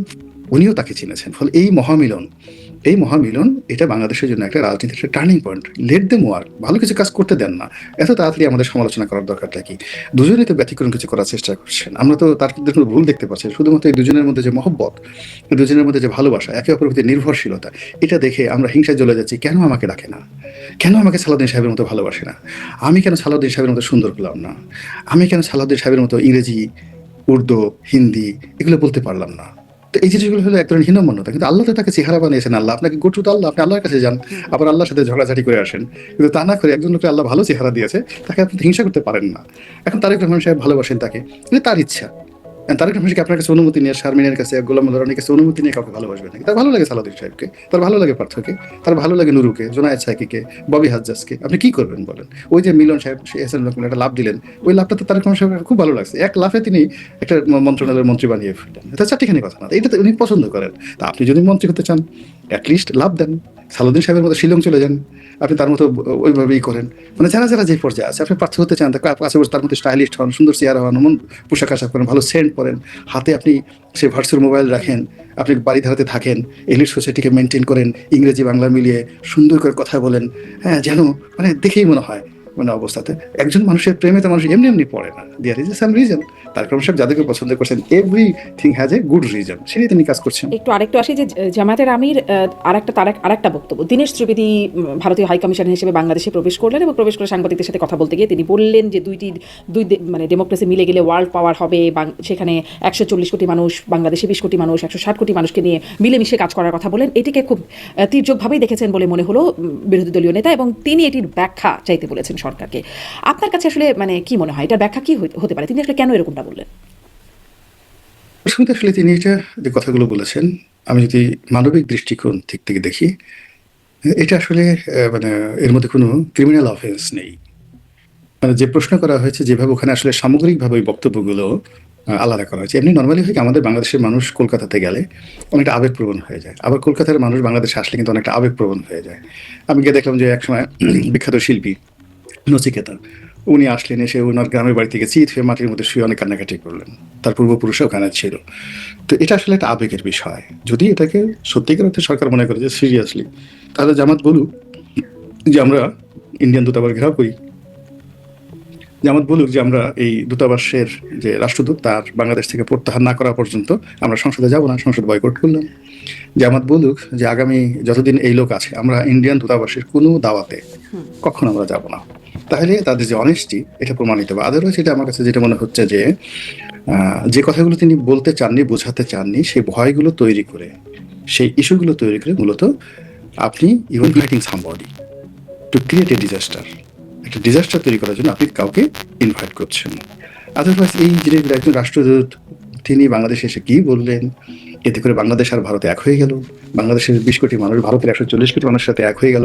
উনিও তাকে চিনেছেন। ফলে এই মহামিলন এটা বাংলাদেশের জন্য একটা রাজনীতির একটা turning point. Let them work, ভালো কিছু কাজ করতে দেন না, এত তাড়াতাড়ি আমাদের সমালোচনা করার দরকারটা কি? দুজনেই তো ব্যতিক্রম কিছু করার চেষ্টা করছেন, আমরা তো তার মধ্যে কোনো ভুল দেখতে পাচ্ছি না। শুধুমাত্র এই দুজনের মধ্যে যে মহব্বত, দুজনের মধ্যে যে ভালোবাসা, একে অপরের প্রতি নির্ভরশীলতা, এটা দেখে আমরা হিংসায় জ্বলে যাচ্ছি। কেন আমাকে ডাকে না? কেন আমাকে সালাউদ্দিন সাহেবের মতো ভালোবাসে না? আমি কেন সালাউদ্দিন সাহেবের মতো সুন্দর পেলাম না? আমি কেন সালাউদ্দিন সাহেবের মতো ইংরেজি, উর্দু, হিন্দি এগুলো বলতে পারলাম না? তো এই জিনিসগুলো হলো এক ধরনের হীনমন্যতা। কিন্তু আল্লাহ তো তাকে চেহারা বানিয়েছেন, আল্লাহ আপনাকে গোটু তো আল্লাহ, আপনি আল্লাহর কাছে যান, আবার আল্লাহর সাথে ঝগড়াঝাটি করে আসেন। কিন্তু তা না করে একজন লোককে আল্লাহ ভালো চেহারা দিয়েছে, তাকে আপনি হিংসা করতে পারেন না। এখন তারেক রহমান সাহেব ভালোবাসেন তাকে, কিন্তু তার ইচ্ছা। তারেক রহমান সাহেবকে আপনার কাছে অনুমতি নিয়ে, শারমিনের কাছে, গোলাম রানীর কাছে অনুমতি নিয়ে কাউকে ভালোবাসবেন নাকি? তার ভালো লাগে সালাউদ্দিন সাহেবকে, তার ভালো লাগে পার্থকে, তার ভালো লাগে নুরুকে, জোনায়েদ সাকিকে, ববি হাজ্জাজকে, আপনি কি করবেন বলেন? ওই যে মিলন সাহেব এহসান একটা লাভ দিলেন, ওই লাভটা তো তারেক রহমান সাহেবের খুব ভালো লাগছে। এক লাফে তিনি একটা মন্ত্রণালয়ের মন্ত্রী বানিয়ে ফেললেন। এটা চারটিখানি কথা না, এটা তো উনি পছন্দ করেন। তা আপনি যদি মন্ত্রী হতে চান, অ্যাটলিস্ট লাভ দেন, সালাউদ্দিন সাহেবের মতো শিলং চলে যান, আপনি তার মতো ওইভাবেই করেন। মানে যারা যারা যে পর্যায়ে আছে, আপনি প্রার্থী হতে চান, কাছে বসে তার মধ্যে স্টাইলিস্ট হন, সুন্দর চেহারা হন, এমন পোশাক আশাক করেন, ভালো সেন্ট পরেন, হাতে আপনি সে ভার্চুয়াল মোবাইল রাখেন, আপনি বাড়ি ধারাতে থাকেন, এলিট সোসাইটিকে মেনটেন করেন, ইংরেজি বাংলা মিলিয়ে সুন্দর করে কথা বলেন, হ্যাঁ, যেন মানে দেখেই মনে হয় মানে অবস্থাতে একজন মানুষের প্রেমে তো মানুষ এমনি এমনি পড়ে না। There is some reason. Tarique Rahman সাহেব যাদেরকে পছন্দ করছেন, everything has a good reason, সেটাই তিনি কাজ করছেন। আরেকটু আসি যে জামায়াতের আমির আরেকটা বক্তব্য, দীনেশ ত্রিবেদী ভারতীয় হাই কমিশনার হিসেবে বাংলাদেশে প্রবেশ করলেন এবং প্রবেশ করে সাংবাদিকদের সাথে কথা বলতে গিয়ে তিনি বললেন যে মানে ডেমোক্রেসি মিলে গেলে ওয়ার্ল্ড পাওয়ার হবে, সেখানে 140 কোটি মানুষ, বাংলাদেশে 20 কোটি মানুষ, 160 কোটি মানুষকে নিয়ে মিলেমিশে কাজ করার কথা বলেন। এটিকে খুব তীর্যকভাবেই দেখেছেন বলে মনে হলো বিরোধী দলীয় নেতা, এবং তিনি এটির ব্যাখ্যা চাইতে বলেছেন সরকারকে। আপনার কাছে আসলে মানে কি মনে হয়, এটার ব্যাখ্যা কি হতে পারে? তিনি আসলে কেন এরকমটা বললেন? প্রথমত আসলে তিনি এটা যে কথাগুলো বলেছেন, আমি যদি মানবিক দৃষ্টিকোণ থেকে দেখি, এটা আসলে মানে এর মধ্যে কোনো ক্রিমিনাল অফেন্স নেই। মানে যে প্রশ্ন করা হয়েছে, যেভাবে ওখানে আসলে সামগ্রিকভাবে ওই বক্তব্যগুলো আলাদা করা হয়েছে। এমনি নর্মালি হয় কি, আমাদের বাংলাদেশের মানুষ কলকাতাতে গেলে অনেকটা আবেগপ্রবণ হয়ে যায়, আবার কলকাতার মানুষ বাংলাদেশে আসলে কিন্তু অনেকটা আবেগপ্রবণ হয়ে যায়। আমি গিয়ে দেখলাম যে একসময় বিখ্যাত শিল্পী নচিকেতা, উনি আসলেন, এসে ওনার গ্রামের বাড়ি থেকে চিত হয়ে মাটির মধ্যে শুয়ে অনেক কান্নাকাটি করলেন, তার পূর্বপুরুষও ওখানে ছিল। তো এটা আসলে একটা আবেগের বিষয়। যদি এটাকে সত্যিকার অর্থে সরকার মনে করে যে সিরিয়াসলি, তাহলে জামাত বলুক যে আমরা ইন্ডিয়ান দূতাবাস ঘেরাও করি, জামাত বলুক যে আমরা এই দূতাবাসের যে রাষ্ট্রদূত তার বাংলাদেশ থেকে প্রত্যাহার না করা পর্যন্ত আমরা সংসদে যাব না, সংসদ বয়কট করলাম। জামাত বলুক যে আগামী যতদিন এই লোক আছে, আমরা ইন্ডিয়ান দূতাবাসের কোনো দাওয়াতে কখন আমরা যাব না। তাহলে তাদের যে অনেস্টি এটা প্রমাণিত হবে। আদারওয়াইজ এটা আমার কাছে যেটা মনে হচ্ছে যে যে কথাগুলো তিনি বলতে চাননি, বোঝাতে চাননি, সেই ভয়গুলো তৈরি করে, সেই ইস্যুগুলো তৈরি করে মূলত আপনি you inviting somebody to create a disaster, একটা ডিজাস্টার তৈরি করার জন্য আপনি কাউকে ইনভাইট করছেন। আদারওয়াইজ এই জিনিসগুলো, একজন রাষ্ট্রদূত তিনি বাংলাদেশে এসে কি বললেন, এতে করে বাংলাদেশ আর ভারত এক হয়ে গেল, বাংলাদেশের 20 কোটি মানুষ ভারতের 140 কোটি মানুষের সাথে এক হয়ে গেল,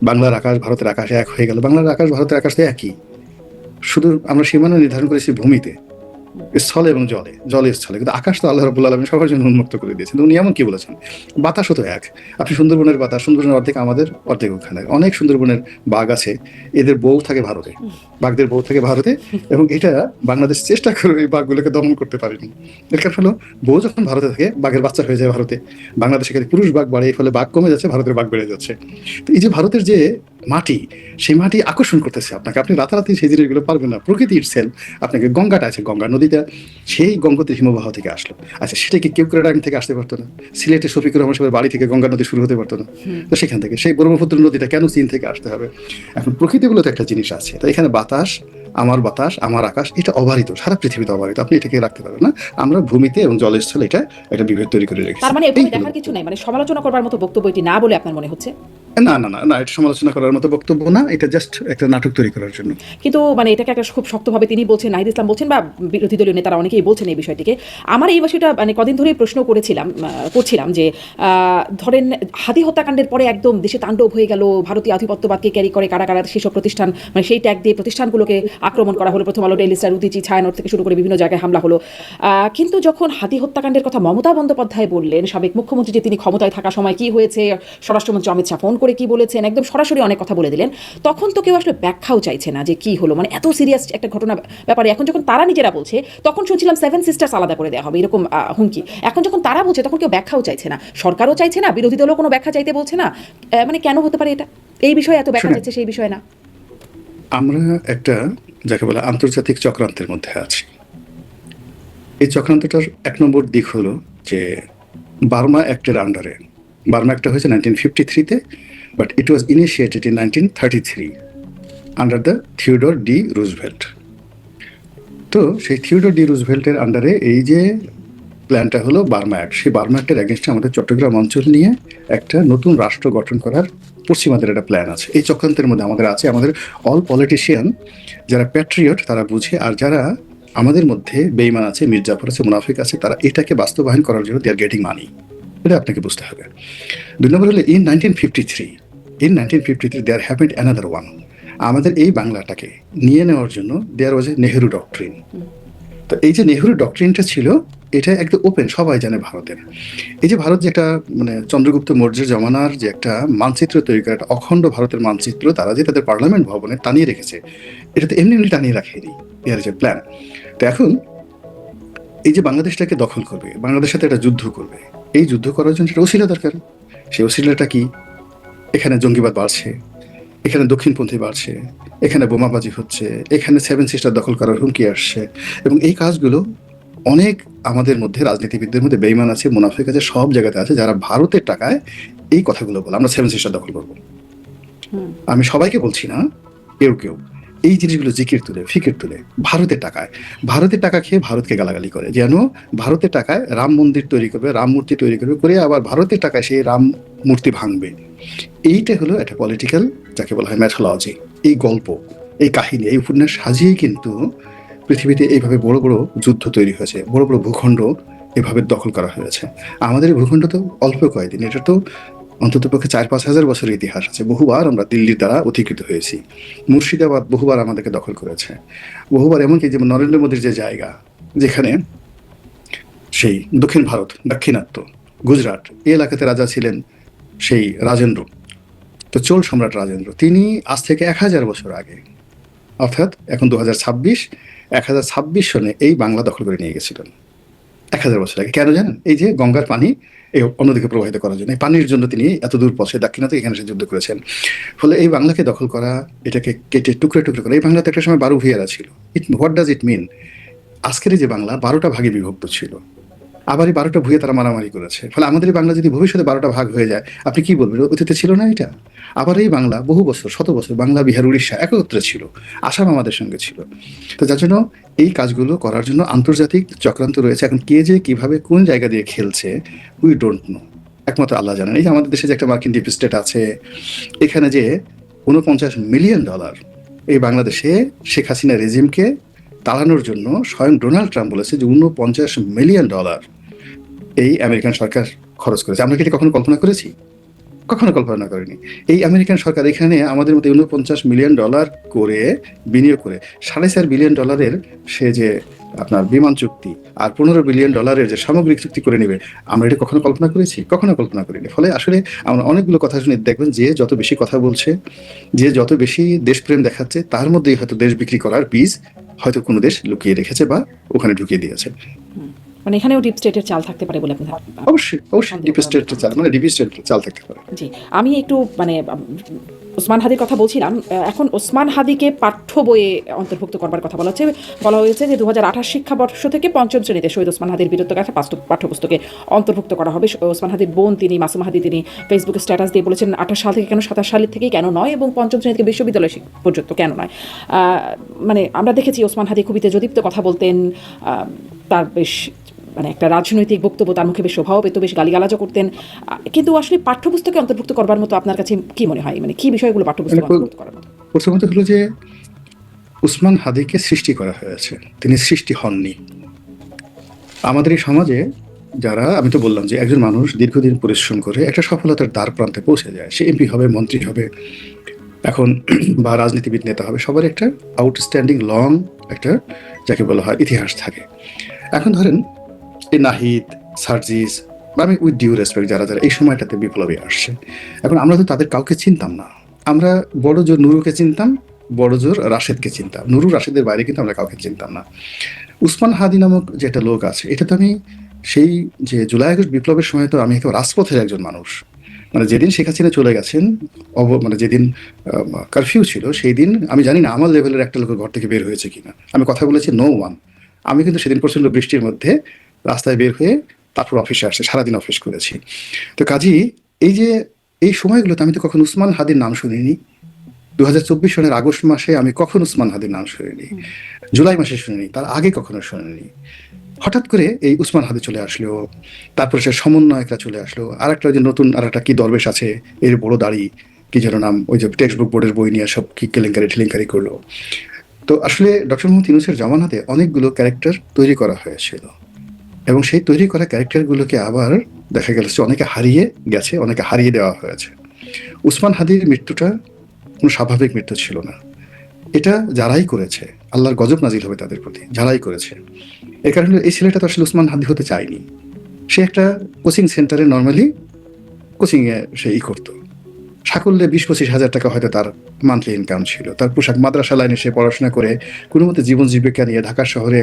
বাংলার আকাশ ভারতের আকাশে এক হয়ে গেল। বাংলার আকাশ ভারতের আকাশ তো একই, শুধু আমরা সীমানা নির্ধারণ করেছি ভূমিতে, স্থলে এবং জলে স্থলে, কিন্তু আকাশ তো আল্লাহ রাব্বুল আলামিন সবার জন্য উন্মুক্ত করে দিয়েছেন। উনি এমন কি বলেছেন, বাতাসও তো এক। আপনি সুন্দরবনের বাতাস, সুন্দরবনের অর্ধেক আমাদের, অর্ধেক ওখানে। অনেক সুন্দরবনের বাঘ আছে, এদের বউ থাকে ভারতে, বাঘদের বউ থাকে ভারতে, এবং এটা বাংলাদেশ চেষ্টা করে এই বাঘগুলোকে দমন করতে পারেনি। এর কারণ হলো, বউ যখন ভারতে থাকে বাঘের বাচ্চা হয়ে যায় ভারতে, বাংলাদেশে পুরুষ বাঘ বাড়ে, এর ফলে বাঘ কমে যাচ্ছে, ভারতের বাঘ বেড়ে যাচ্ছে। তো এই যে ভারতের যে মাটি, সেই মাটি আকর্ষণ করতেছে আপনাকে, আপনি রাতারাতি সেই জিনিসগুলো পারবেন না। প্রকৃতি ইটসেলফ আপনাকে, গঙ্গাটা আছে, গঙ্গা নদীটা সেই গঙ্গোত্রী হিমবাহ থেকে আসলো। আচ্ছা, সেটা কি কেওক্রা ড্যাম থেকে আসতে পারতো না? সিলেটে শফিকুর রহমান সাহেবের বাড়ি থেকে গঙ্গা নদী শুরু হতে পারতো না? তো সেখান থেকে সেই ব্রহ্মপুত্র নদীটা কেন চীন থেকে আসতে হবে? এখন প্রকৃতিগুলো তো একটা জিনিস আছে। তো এখানে বাতাস, আমার আকাশ, এটা অবারিত, সারা পৃথিবীতে অবারিত, আপনি এটাকে রাখতে পারবেন না। আমরা ভূমিতে এবং জলস্থলে এটা একটা বিভেদ তৈরি করে রেখেছি। তার মানে এভাবে দেখার কিছু নাই, মানে সমালোচনা করবার মতো বক্তব্য এটি না বলে আপনার মনে হচ্ছে? না না না না, এটা সমালোচনা করার মতো বক্তব্য না, এটা জাস্ট একটা নাটক তৈরি করার জন্য। কিন্তু মানে এটাকে একটা খুব শক্তভাবে তিনি বলছেন, নাহিদ ইসলাম বলছেন, বা বিরোধী দলীয় নেতারা অনেকেই বলছেন এই বিষয়টিকে। আমার এই বিষয়টা মানে কদিন ধরেই প্রশ্ন করছিলাম যে ধরেন হাদি হত্যাকাণ্ডের পরে একদম দেশে তাণ্ডব হয়ে গেল, ভারতীয় আধিপত্যবাদকে ক্যারি করে কারা কারা সেসব প্রতিষ্ঠান, মানে সেই ট্যাগ দিয়ে প্রতিষ্ঠানগুলোকে আক্রমণ করা হলো। প্রথম আলো, ডেইলি স্টার, উদীচী, ছায়ানট থেকে শুরু করে বিভিন্ন জায়গায় হামলা হলো। কিন্তু যখন হাদি হত্যাকাণ্ডের কথা মমতা বন্দ্যোপাধ্যায় বললেন, সাবেক মুখ্যমন্ত্রী, যে তিনি ক্ষমতায় থাকার সময় কি হয়েছে, স্বরাষ্ট্রমন্ত্রী অমিত শাহ ফোন করে করে কি বলেছেন, একদম সরাসরি অনেক কথা বলে দিলেন। তখন তো কেউ আসলে ব্যাখ্যাও চাইছে না যে কি হলো, মানে এত সিরিয়াস একটা ঘটনা ব্যাপারে। এখন যখন তারা নিজেরা বলছে, তখন শুনছিলাম 7 সিস্টার্স আলাদা করে দেওয়া হবে এরকম হুমকি। এখন যখন তারা বলছে, তখন কেউ ব্যাখ্যাও চাইছে না, সরকারও চাইছে না, বিরোধী দলও কোনো ব্যাখ্যা চাইতে বলছে না। মানে কেন হতে পারে এটা? এই বিষয়ে এত ব্যাখ্যা চাইছে, সেই বিষয়ে না। আমরা একটা যাকে বলে আন্তর্জাতিক চক্রান্তের মধ্যে আছি। এই চক্রান্তটার 1 নম্বর দিক হলো যে বার্মা অ্যাক্টের আন্ডারে, বার্মা অ্যাক্টটা হয়েছে 1953-তে, but it was initiated in 1933 under the Theodore D Roosevelt. তো সেই থিওডর ডি রুজভেল্টের আন্ডারে এই যে প্ল্যানটা হলো বার্মা অ্যাক্ট, সেই বার্মা অ্যাক্টের এগেনস্টে আমাদের চট্টগ্রাম অঞ্চল নিয়ে একটা নতুন রাষ্ট্র গঠন করার পশ্চিমাদের একটা প্ল্যান আছে। এই চক্রান্তের মধ্যে আমাদের আছে, আমাদের অল পলিটিশিয়ান যারা প্যাট্রিয়ট তারা বুঝে, আর যারা আমাদের মধ্যে বেইমান আছে, মির্জাফর আছে, মুনাফিক আছে, তারা এটাকে বাস্তবায়ন করার জন্য দে আর গেটিং মানি। এটা আপনাকে বুঝতে হবে। 2 নম্বর হলো in 1953 there happened another one. আমাদের এই বাংলাটাকে নিয়ে নেওয়ার জন্য দেয়ার ওয়াজ এ নেহেরু ডক্ট্রিন। তো এই যে নেহেরু ডক্ট্রিনটা ছিল, এটা একদম ওপেন, সবাই জানে ভারতের। এই যে ভারত যে একটা মানে চন্দ্রগুপ্ত মৌর্যের জমানার যে একটা মানচিত্র তৈরি করা, একটা অখণ্ড ভারতের মানচিত্র তারা যে তাদের পার্লামেন্ট ভবনে টানিয়ে রেখেছে, এটা তো এমনি এমনি টানিয়ে রাখেনি, এর যে প্ল্যান। তো এখন এই যে বাংলাদেশটাকে দখল করবে, বাংলাদেশের সাথে একটা যুদ্ধ করবে, এই যুদ্ধ করার জন্য একটা ওসিলা দরকার। সেই ওসিলাটা কি? এখানে জঙ্গিবাদ বাড়ছে, এখানে দক্ষিণপন্থী বাড়ছে, এখানে বোমাবাজি হচ্ছে, এখানে 7 সিস্টার দখল করার হুমকি আসছে, এবং এই কাজগুলো অনেক আমাদের মধ্যে রাজনীতিবিদদের মধ্যে বেইমান আছে, মুনাফিক আছে, সব জায়গাতে আছে, যারা ভারতের টাকায় এই কথাগুলো বলে আমরা 7 সিস্টার দখল করবো। আমি সবাইকে বলছি না, কেউ কেউ এই জিনিসগুলো জিকির তুলে ফিকির তুলে ভারতের টাকা খেয়ে ভারতকে গালাগালি করে, যেন ভারতের টাকায় রাম মন্দির তৈরি করবে, রাম মূর্তি তৈরি করবে, করে আবার ভারতের টাকায় সেই রাম মূর্তি ভাঙবে। এইটা হলো একটা পলিটিক্যাল, যাকে বলা হয় ম্যাথোলজি। এই গল্প, এই কাহিনী, এই উপন্যাস সাজিয়েই কিন্তু পৃথিবীতে এইভাবে বড় বড় যুদ্ধ তৈরি হয়েছে, বড় বড় ভূখণ্ড এভাবে দখল করা হয়েছে। আমাদের ভূখণ্ড তো অল্প কয়েকদিন, এটা তো অন্তত পক্ষে 4-5 হাজার বছরের ইতিহাস আছে। বহুবার আমরা দিল্লির দ্বারা অধিকৃত হয়েছি, মুর্শিদাবাদ বহুবার আমাদেরকে দখল করেছে, বহুবার। এমনকি যেমন নরেন্দ্র মোদীর যে জায়গা, যেখানে সেই দক্ষিণ ভারত, দাক্ষিণাত্য, গুজরাট, এই এলাকাতে রাজা ছিলেন সেই রাজেন্দ্র, তো চোল সম্রাট রাজেন্দ্র, তিনি আজ থেকে 1000 বছর আগে, অর্থাৎ এখন 2026 সনে এই বাংলা দখল করে নিয়ে গেছিলেন 1000 বছর আগে। কেন জানেন? এই যে গঙ্গার পানি এই অন্যদিকে প্রবাহিত করার জন্য, এই পানির জন্য তিনি এত দূর পথে দাক্ষিণাতে এখানে এসে যুদ্ধ করেছেন। ফলে এই বাংলাকে দখল করা, এটাকে কেটে টুকরে টুকরে করা। এই বাংলাতে একটা সময় 12 ভূঁইয়ারা ছিল। হোয়াট ডাজ ইট মিন? আজকের এই যে বাংলা 12টা ভাগে বিভক্ত ছিল, আবার এই 12টা ভূঁইয়া তারা মারামারি করেছে। ফলে আমাদের এই বাংলা যদি ভবিষ্যতে 12টা ভাগ হয়ে যায়, আপনি কি বলবেন? অতীতে ছিল না এটা? আবার এই বাংলা বহু বছর, 100 বছর বাংলা, বিহার, উড়িষ্যা একত্রে ছিল, আসাম আমাদের সঙ্গে ছিল। তো যার জন্য এই কাজগুলো করার জন্য আন্তর্জাতিক চক্রান্ত রয়েছে। এখন কে যে কিভাবে কোন জায়গা দিয়ে খেলছে, উই ডোন্ট নো, একমাত্র আল্লাহ জানেন। এই যে আমাদের দেশে যে একটা মার্কিন ডিপ স্টেট আছে, এখানে যে $49 মিলিয়ন এই বাংলাদেশে শেখ হাসিনা রেজিমকে তাড়ানোর জন্য স্বয়ং ডোনাল্ড ট্রাম্প বলেছে যে $49 মিলিয়ন এই আমেরিকান সরকার খরচ করেছে। আমরা কি এটা কখনো কল্পনা করেছি? কখনো কল্পনা করিনি। এই আমেরিকান সরকার এখানে আমাদের মতো $49 মিলিয়ন করে বিনিয়োগ করে $4.5 বিলিয়ন সে যে আপনার বিমান চুক্তি আর $15 বিলিয়ন যে সামগ্রিক চুক্তি করে নেবে, আমরা এটা কখনো কল্পনা করেছি? কখনো কল্পনা করিনি। ফলে আসলে আমরা অনেকগুলো কথা শুনে দেখবেন, যে যত বেশি কথা বলছে, যে যত বেশি দেশপ্রেম দেখাচ্ছে, তার মধ্যেই হয়তো দেশ বিক্রি করার বীজ হয়তো কোনো দেশ লুকিয়ে রেখেছে বা ওখানে ঢুকিয়ে দিয়েছে। মানে এখানেও ডিপ স্টেটের চাল থাকতে পারে বলে আপনি অবশ্যই ডিপ স্টেটের চাল, মানে ডিপ স্টেটের চাল থাকতে পারে। জি, আমি একটু মানে ওসমান হাদির কথা বলছিলাম। এখন ওসমান হাদিকে পাঠ্য বইয়ে অন্তর্ভুক্ত করবার কথা বলা হয়েছে যে 2028 শিক্ষাবর্ষ থেকে 5ম শ্রেণীতে শহীদ ওসমান হাদির বীরত্বগাথা পাঠ্যপুস্তকে অন্তর্ভুক্ত করা হবে। ওসমান হাদির বোন তিনি মাসুম হাদি, তিনি ফেসবুকে স্ট্যাটাস দিয়ে বলেছেন 28 সাল থেকে কেন, 27 সালের থেকে কেন নয়, এবং 5ম শ্রেণী থেকে বিশ্ববিদ্যালয় পর্যন্ত কেন নয়। মানে আমরা দেখেছি ওসমান হাদি খুবই তেজদীপ্ত কথা বলতেন, তার বেশ মানে একটা রাজনৈতিক বক্তব্য, তার মুখে বেশ শোভাও পেত, বেশ গালিগালাজও করতেন। কিন্তু আসলে পাঠ্যপুস্তকে অন্তর্ভুক্ত করবার মতো আপনার কাছে কি মনে হয়, মানে কি বিষয়গুলো পাঠ্যপুস্তকে অন্তর্ভুক্ত করার মতো? প্রথমত হলো যে ওসমান হাদিকে সৃষ্টি করা হয়েছে, তিনি সৃষ্টি হননি। আমাদের এই সমাজে যারা, আমি তো বললাম যে একজন মানুষ দীর্ঘদিন পরিশ্রম করে একটা সফলতার দ্বার প্রান্তে পৌঁছে যায়, সে এমপি হবে, মন্ত্রী হবে, এখন বা রাজনীতিবিদ নেতা হবে, সবার একটা আউটস্ট্যান্ডিং লং একটা যাকে বলা হয় ইতিহাস থাকে। এখন ধরেন এই নাহিদ, সার্জিস, আমি উইথ ডিউ রেসপেক্ট যারা যারা এই সময়টাতে বিপ্লবী আসছে, এখন আমরা তো তাদের কাউকে চিনতাম না। আমরা বড় জোর নুরুকে চিনতাম, বড় জোর রাশেদকে চিনতাম, নুরু রাশেদের বাইরে কিন্তু আমরা কাউকে চিনতাম না। উসমান হাদি নামক যে একটা লোক আছে, এটা তো আমি সেই যে জুলাই আগস্ট বিপ্লবের সময় তো আমি একেবারে রাজপথের একজন মানুষ। মানে যেদিন শেখ হাসিনা চলে গেছেন, মানে যেদিন কারফিউ ছিল, সেই দিন আমি জানি না আমার লেভেলের একটা লোকের ঘর থেকে বের হয়েছে কিনা। আমি কথা বলেছি নো ওয়ান। আমি কিন্তু সেদিন প্রচণ্ড বৃষ্টির মধ্যে রাস্তায় বের হয়ে তারপর অফিসে আসছে, সারাদিন অফিস করেছি। তো কাজী এই যে এই সময়গুলোতে আমি তো কখন উসমান হাদির নাম শুনিনি। 2024 সনের আগস্ট মাসে আমি কখন উসমান হাদির নাম শুনিনি, জুলাই মাসে শুনিনি, তার আগে কখনো শুনিনি। হঠাৎ করে এই উসমান হাদি চলে আসলো, তারপরে সে সমন্বয়করা চলে আসলো, আর একটা যে নতুন আর একটা কি দরবেশ আছে, এর বড় দাড়ি, কি যেন নাম, ওই যে টেক্সট বুক বোর্ডের বই নিয়ে সব কি কেলেঙ্কারি ঠেলেঙ্কারি করলো। তো আসলে ডক্টর মোহাম্মদ ইউনূসের জামানাতে অনেকগুলো ক্যারেক্টার তৈরি করা হয়েছিল, এবং সেই তৈরি করা ক্যারেক্টারগুলোকে আবার দেখা গেল যে অনেকে হারিয়ে গেছে, অনেকে হারিয়ে দেওয়া হয়েছে। উসমান হাদির মৃত্যুটা কোনো স্বাভাবিক মৃত্যু ছিল না। এটা যারাই করেছে, আল্লাহর গজব নাজিল হবে তাদের প্রতি, যারাই করেছে। এর কারণে এই ছেলেটা তো আসলে উসমান হাদি হতে চায়নি। সে একটা কোচিং সেন্টারে নর্মালি কোচিংয়ে সে করতো, সাকল্যে 20-25 হাজার টাকা হয়তো তার মান্থলি ইনকাম ছিল। তার পোশাক, মাদ্রাসা লাইনে সে পড়াশোনা করে কোনো মতে জীবন জীবিকা নিয়ে ঢাকা শহরে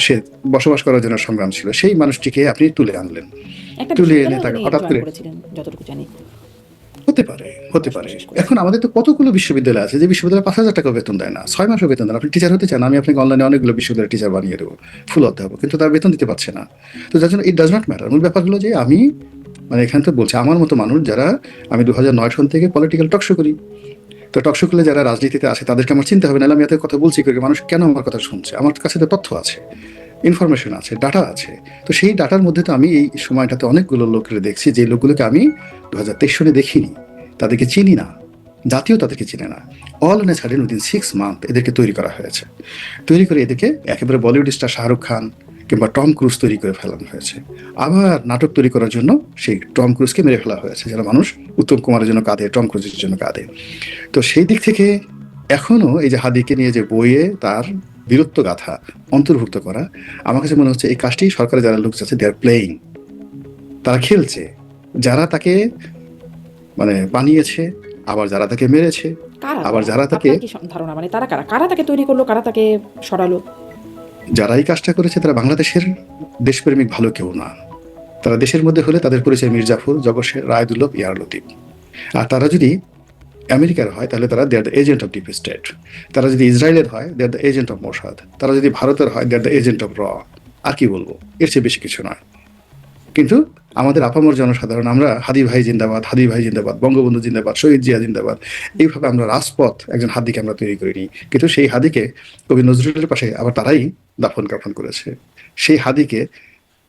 সে বসবাস করার জন্য সংগ্রাম ছিল। সেই মানুষটিকে আপনি তুলে আনলেন, একটা তুলে এনে বিশ্ববিদ্যালয়ে তাকে উনি হঠাৎ জয়েন করে, করেছিলেন যতটুকু জানি। হতে পারে, হতে পারে। এখন আমাদের তো কতগুলো বিশ্ববিদ্যালয় আছে যে বিশ্ববিদ্যালয় 5,000 টাকা বেতন দেয় না, 6 মাসও বেতন দেয় না। আপনি টিচার হতে চান, আমি আপনাকে অনলাইনে অনেকগুলো বিশ্ববিদ্যালয়ের টিচার বানিয়ে দেবো, ফুল অধ্যাপক, কিন্তু তার বেতন দিতে পারছে না। তো যার জন্য ইট ডাজ নট ম্যাটার। মূল ব্যাপার হলো যে আমি, মানে এখানে তো বলছি আমার মতো মানুষ যারা, আমি 2009 সন থেকে পলিটিক্যাল টকশো করি। তো টকশো করলে যারা রাজনীতিতে আসে তাদেরকে আমার চিন্তা হবে, নাহলে আমি এত কথা বলছি করে মানুষ কেন আমার কথা শুনছে। আমার কাছে তো তথ্য আছে, ইনফরমেশন আছে, ডাটা আছে। তো সেই ডাটার মধ্যে তো আমি এই সময়টাতে অনেকগুলো লোকের দেখছি, যে লোকগুলোকে আমি 2023 সনে দেখিনি, তাদেরকে চিনি না, জাতীয় তাদেরকে চিনে না। All on a sudden within 6 month এদেরকে তৈরি করা হয়েছে। তৈরি করে এদেরকে একেবারে বলিউড স্টার শাহরুখ খান কিংবা টম ক্রুজ তৈরি করে ফেলানো হয়েছে। আবার নাটক তৈরি করার জন্য সেই টম ক্রুজকে মেরে ফেলা হয়েছে, যারা মানুষ উত্তম কুমারের জন্য কাঁদে, টম ক্রুজের জন্য কাঁদে। তো সেই দিক থেকে এখনো এই যে হাদিকে নিয়ে যে বইয়ে তার বীরত্ব গাথা অন্তর্ভুক্ত করা, আমার কাছে মনে হচ্ছে এই কাজটি সরকারের যারা লোক আছে, দে আর প্লেয়িং, তারা খেলছে। যারা তাকে মানে বানিয়েছে, আবার যারা তাকে মেরেছে, কারা আবার তারা? যারা তাকে, আপনার কি ধারণা, মানে তারা কারা, কারা তাকে তৈরি করলো, কারা তাকে সরালো? যারা এই কাজটা করেছে তারা বাংলাদেশের দেশপ্রেমিক ভালো কেউ না। তারা দেশের মধ্যে হলে তাদের পরিচয় মির্জাফর, জগৎ রায়দুল্লভ, ইয়ার লতিফ। আর তারা যদি আমেরিকার হয় তাহলে তারা they are the agent of deep state. তারা যদি ইসরায়েলের হয় they are the agent of Mossad. তারা যদি ভারতের হয় they are the agent of র। আর কি বলবো, এর চেয়ে বেশি কিছু নয়। কিন্তু আমাদের আপামর জনসাধারণ আমরা হাদি ভাই জিন্দাবাদ, হাদি ভাই জিন্দাবাদ, বঙ্গবন্ধু জিন্দাবাদ, শহীদ জিয়া জিন্দাবাদ, এইভাবে আমরা রাজপথ একজন হাদিকে আমরা তৈরি করিনি। কিন্তু সেই হাদিকে কবি নজরুলের পাশে আবার তারাই দাফন কাফন করেছে। সেই হাদিকে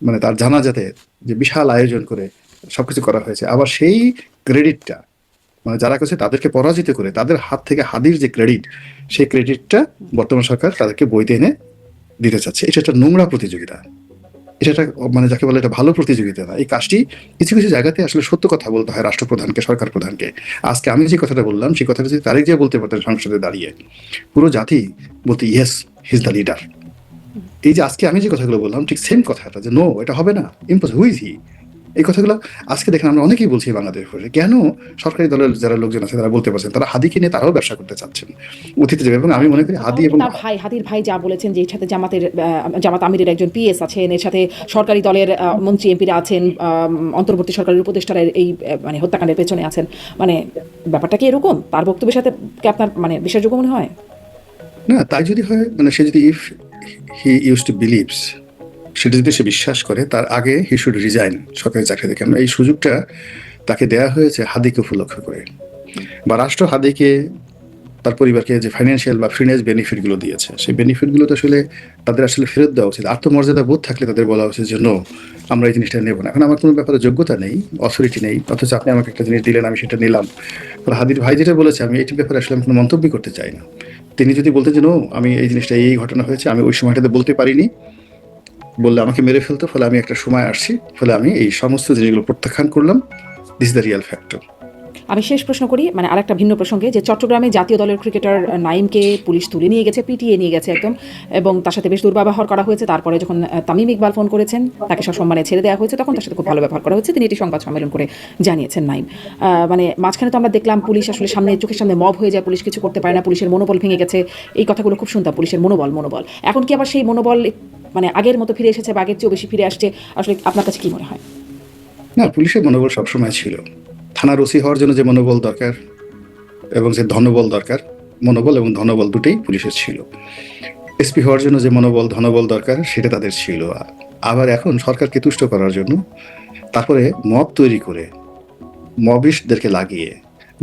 মানে তার জানাজাতে যে বিশাল আয়োজন করে সবকিছু করা হয়েছে, আবার সেই ক্রেডিটটা মানে যারা করেছে তাদেরকে পরাজিত করে তাদের হাত থেকে হাদির যে ক্রেডিট, সেই ক্রেডিটটা বর্তমান সরকার তাদেরকে বইতে এনে দিতে চাচ্ছে। এটা একটা নোংরা প্রতিযোগিতা, এটা একটা মানে যাকে বলে এটা ভালো প্রতিযোগিতা না। এই কাজটি কিছু কিছু জায়গাতে আসলে সত্য কথা বলতে হয় রাষ্ট্রপ্রধানকে, সরকার প্রধানকে। আজকে আমি যে কথাটা বললাম সেই কথাটা যদি তারেক জিয়া বলতে পারতেন সংসদে দাঁড়িয়ে, পুরো জাতি বলতে yes he is the leader. এই যে আজকে আমি যে কথাগুলো বললাম ঠিক সেম কথাটা, যে নো এটা হবে না, ইম্পসিবল, হু ইজ হি, এই কথাগুলো আজকে দেখেন আমরা অনেকেই বলছি বাংলাদেশ বসে। কেন সরকারি দলের যারা লোকজন আছে তারা বলতে পারছেন, তারা হাদিকে নিয়ে তারাও ব্যবসা করতে চাচ্ছেন, অতীতে যাবে। এবং আমি মনে করি হাদি এবং তার ভাই, হাদির ভাই যা বলেছেন যে এর সাথে জামাত আমিরের একজন পিএস আছেন, এর সাথে সরকারি দলের মন্ত্রী এমপিরা আছেন, অন্তর্বর্তী সরকারের উপদেষ্টারা এই মানে হত্যাকাণ্ডের পেছনে আছেন, মানে ব্যাপারটা কি এরকম? তার বক্তব্যের সাথে কি আপনার মানে বিশ্বাসযোগ্য মনে হয়? না, তাই যদি হয় মানে সে যদি if he use to believes, সেটা যদি সে বিশ্বাস করে, তার আগে হি শুড রিজাইন সরকারি চাকরি থেকে। এই সুযোগটা তাকে দেয়া হয়েছে হাদিকে উপলক্ষ করে, বা রাষ্ট্র হাদিকে তার পরিবারকে যে ফাইন্যান্সিয়াল বা ফিনান্স বেনিফিটগুলো দিয়েছে, সেই বেনিফিটগুলো তো আসলে তাদের আসলে ফেরত দেওয়া উচিত। আত্মমর্যাদা বোধ থাকলে তাদের বলা উচিত যে নো, আমরা এই জিনিসটা নেব না। এখন আমার কোনো ব্যাপারে যোগ্যতা নেই, অথরিটি নেই, অথচ আপনি আমাকে একটা জিনিস দিলেন, আমি সেটা নিলাম। হাদির ভাই যেটা বলেছে, আমি এটির ব্যাপারে আসলে আমি কোনো মন্তব্য করতে চাই না। তিনি যদি বলতেন যে নো, আমি এই জিনিসটা এই ঘটনা হয়েছে, আমি ওই সময়টাতে বলতে পারিনি, বললে আমাকে মেরে ফেলতো, ফলে আমি একটা সময় আসছি, ফলে আমি এই সমস্ত জিনিসগুলো প্রত্যাখ্যান করলাম, this is the real factor. আমি শেষ প্রশ্ন করি, মানে আরেকটা ভিন্ন প্রসঙ্গে, যে চট্টগ্রামে জাতীয় দলের ক্রিকেটার নাইমকে পুলিশ তুলে নিয়ে গেছে, পিটিয়ে নিয়ে গেছে একদম, এবং তার সাথে বেশ দুর্ব্যবহার করা হয়েছে। তারপরে যখন তামিম ইকবাল ফোন করেছেন, তাকে সসম্মানে ছেড়ে দেওয়া হয়েছে, তখন তার সাথে খুব ভালো ব্যবহার করা হয়েছে, তিনি এটি সংবাদ সম্মেলন করে জানিয়েছেন নাইম। মানে মাঝখানে তো আমরা দেখলাম পুলিশ আসলে সামনে, চোখের সামনে মব হয়ে যায়, পুলিশ কিছু করতে পারে না, পুলিশের মনোবল ভেঙে গেছে, এই কথাগুলো খুব শুনতাম, পুলিশের মনোবল। এখন কি আবার সেই মনোবল মানে আগের মতো ফিরে এসেছে বা আগের চেয়েও বেশি ফিরে আসছে? আসলে আপনার কাছে কি মনে হয়? না, পুলিশের মনোবল সবসময় ছিল। থানার ওসি হওয়ার জন্য যে মনোবল দরকার এবং যে ধনবল দরকার, মনোবল এবং ধনবল দুটোই পুলিশের ছিল। এসপি হওয়ার জন্য যে মনোবল ধনবল দরকার সেটা তাদের ছিল। আবার এখন সরকারকে তুষ্ট করার জন্য তারপরে মব তৈরি করে, মবিস্টদেরকে লাগিয়ে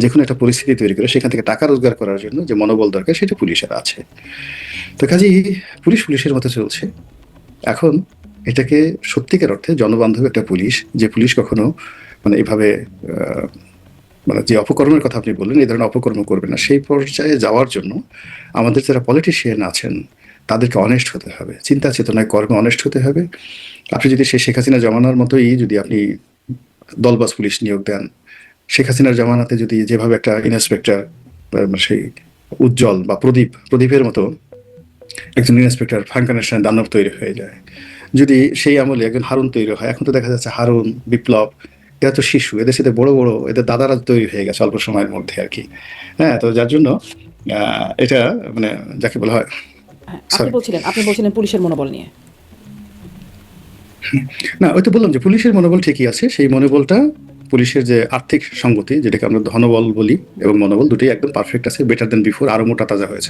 যে কোনো একটা পরিস্থিতি তৈরি করে সেখান থেকে টাকা রোজগার করার জন্য যে মনোবল দরকার সেটা পুলিশের আছে। তো কাজেই পুলিশের মতো চলছে। এখন এটাকে সত্যিকার অর্থে জনবান্ধব একটা পুলিশ, যে পুলিশ কখনো মানে এভাবে মানে যে অপকর্মের কথা আপনি বললেন, এই ধরনের অপকর্ম করবে না, সেই পর্যায়ে যাওয়ার জন্য আমাদের যারা পলিটিশিয়ান আছেন তাদেরকে অনেস্ট হতে হবে, চিন্তা চেতনায় কর্মে অনেস্ট হতে হবে। আপনি যদি সেই শেখ হাসিনা জমানার মতোই যদি আপনি দলবাজ পুলিশ নিয়োগ দেন, শেখ হাসিনার জমানাতে যদি যেভাবে একটা ইন্সপেক্টর সেই উজ্জ্বল বা প্রদীপের মতো একজন ইন্সপেক্টর ফাঙ্কানেশনের দানব তৈরি হয়ে যায়, যদি সেই আমলে একজন হারুন তৈরি হয়, এখন তো দেখা যাচ্ছে হারুন, বিপ্লব, এরা তো শিশু, এদের সাথে বড় এদের দাদারা তৈরি হয়ে গেছে অল্প সময়ের মধ্যে আর কি। হ্যাঁ, তো যার জন্য এটা মানে যাকে বলা হয়, আপনি বলছিলেন পুলিশের মনোবল নিয়ে। না ওই তো বললাম যে পুলিশের মনোবল ঠিকই আছে, সেই মনোবলটা পুলিশের যে আর্থিক সঙ্গতি যেটাকে আমরা ধনবল বলি এবং মনোবল দুটোই একদম পারফেক্ট আছে, বেটার দেন বিফোর, আরো মোটা তাজা হয়েছে।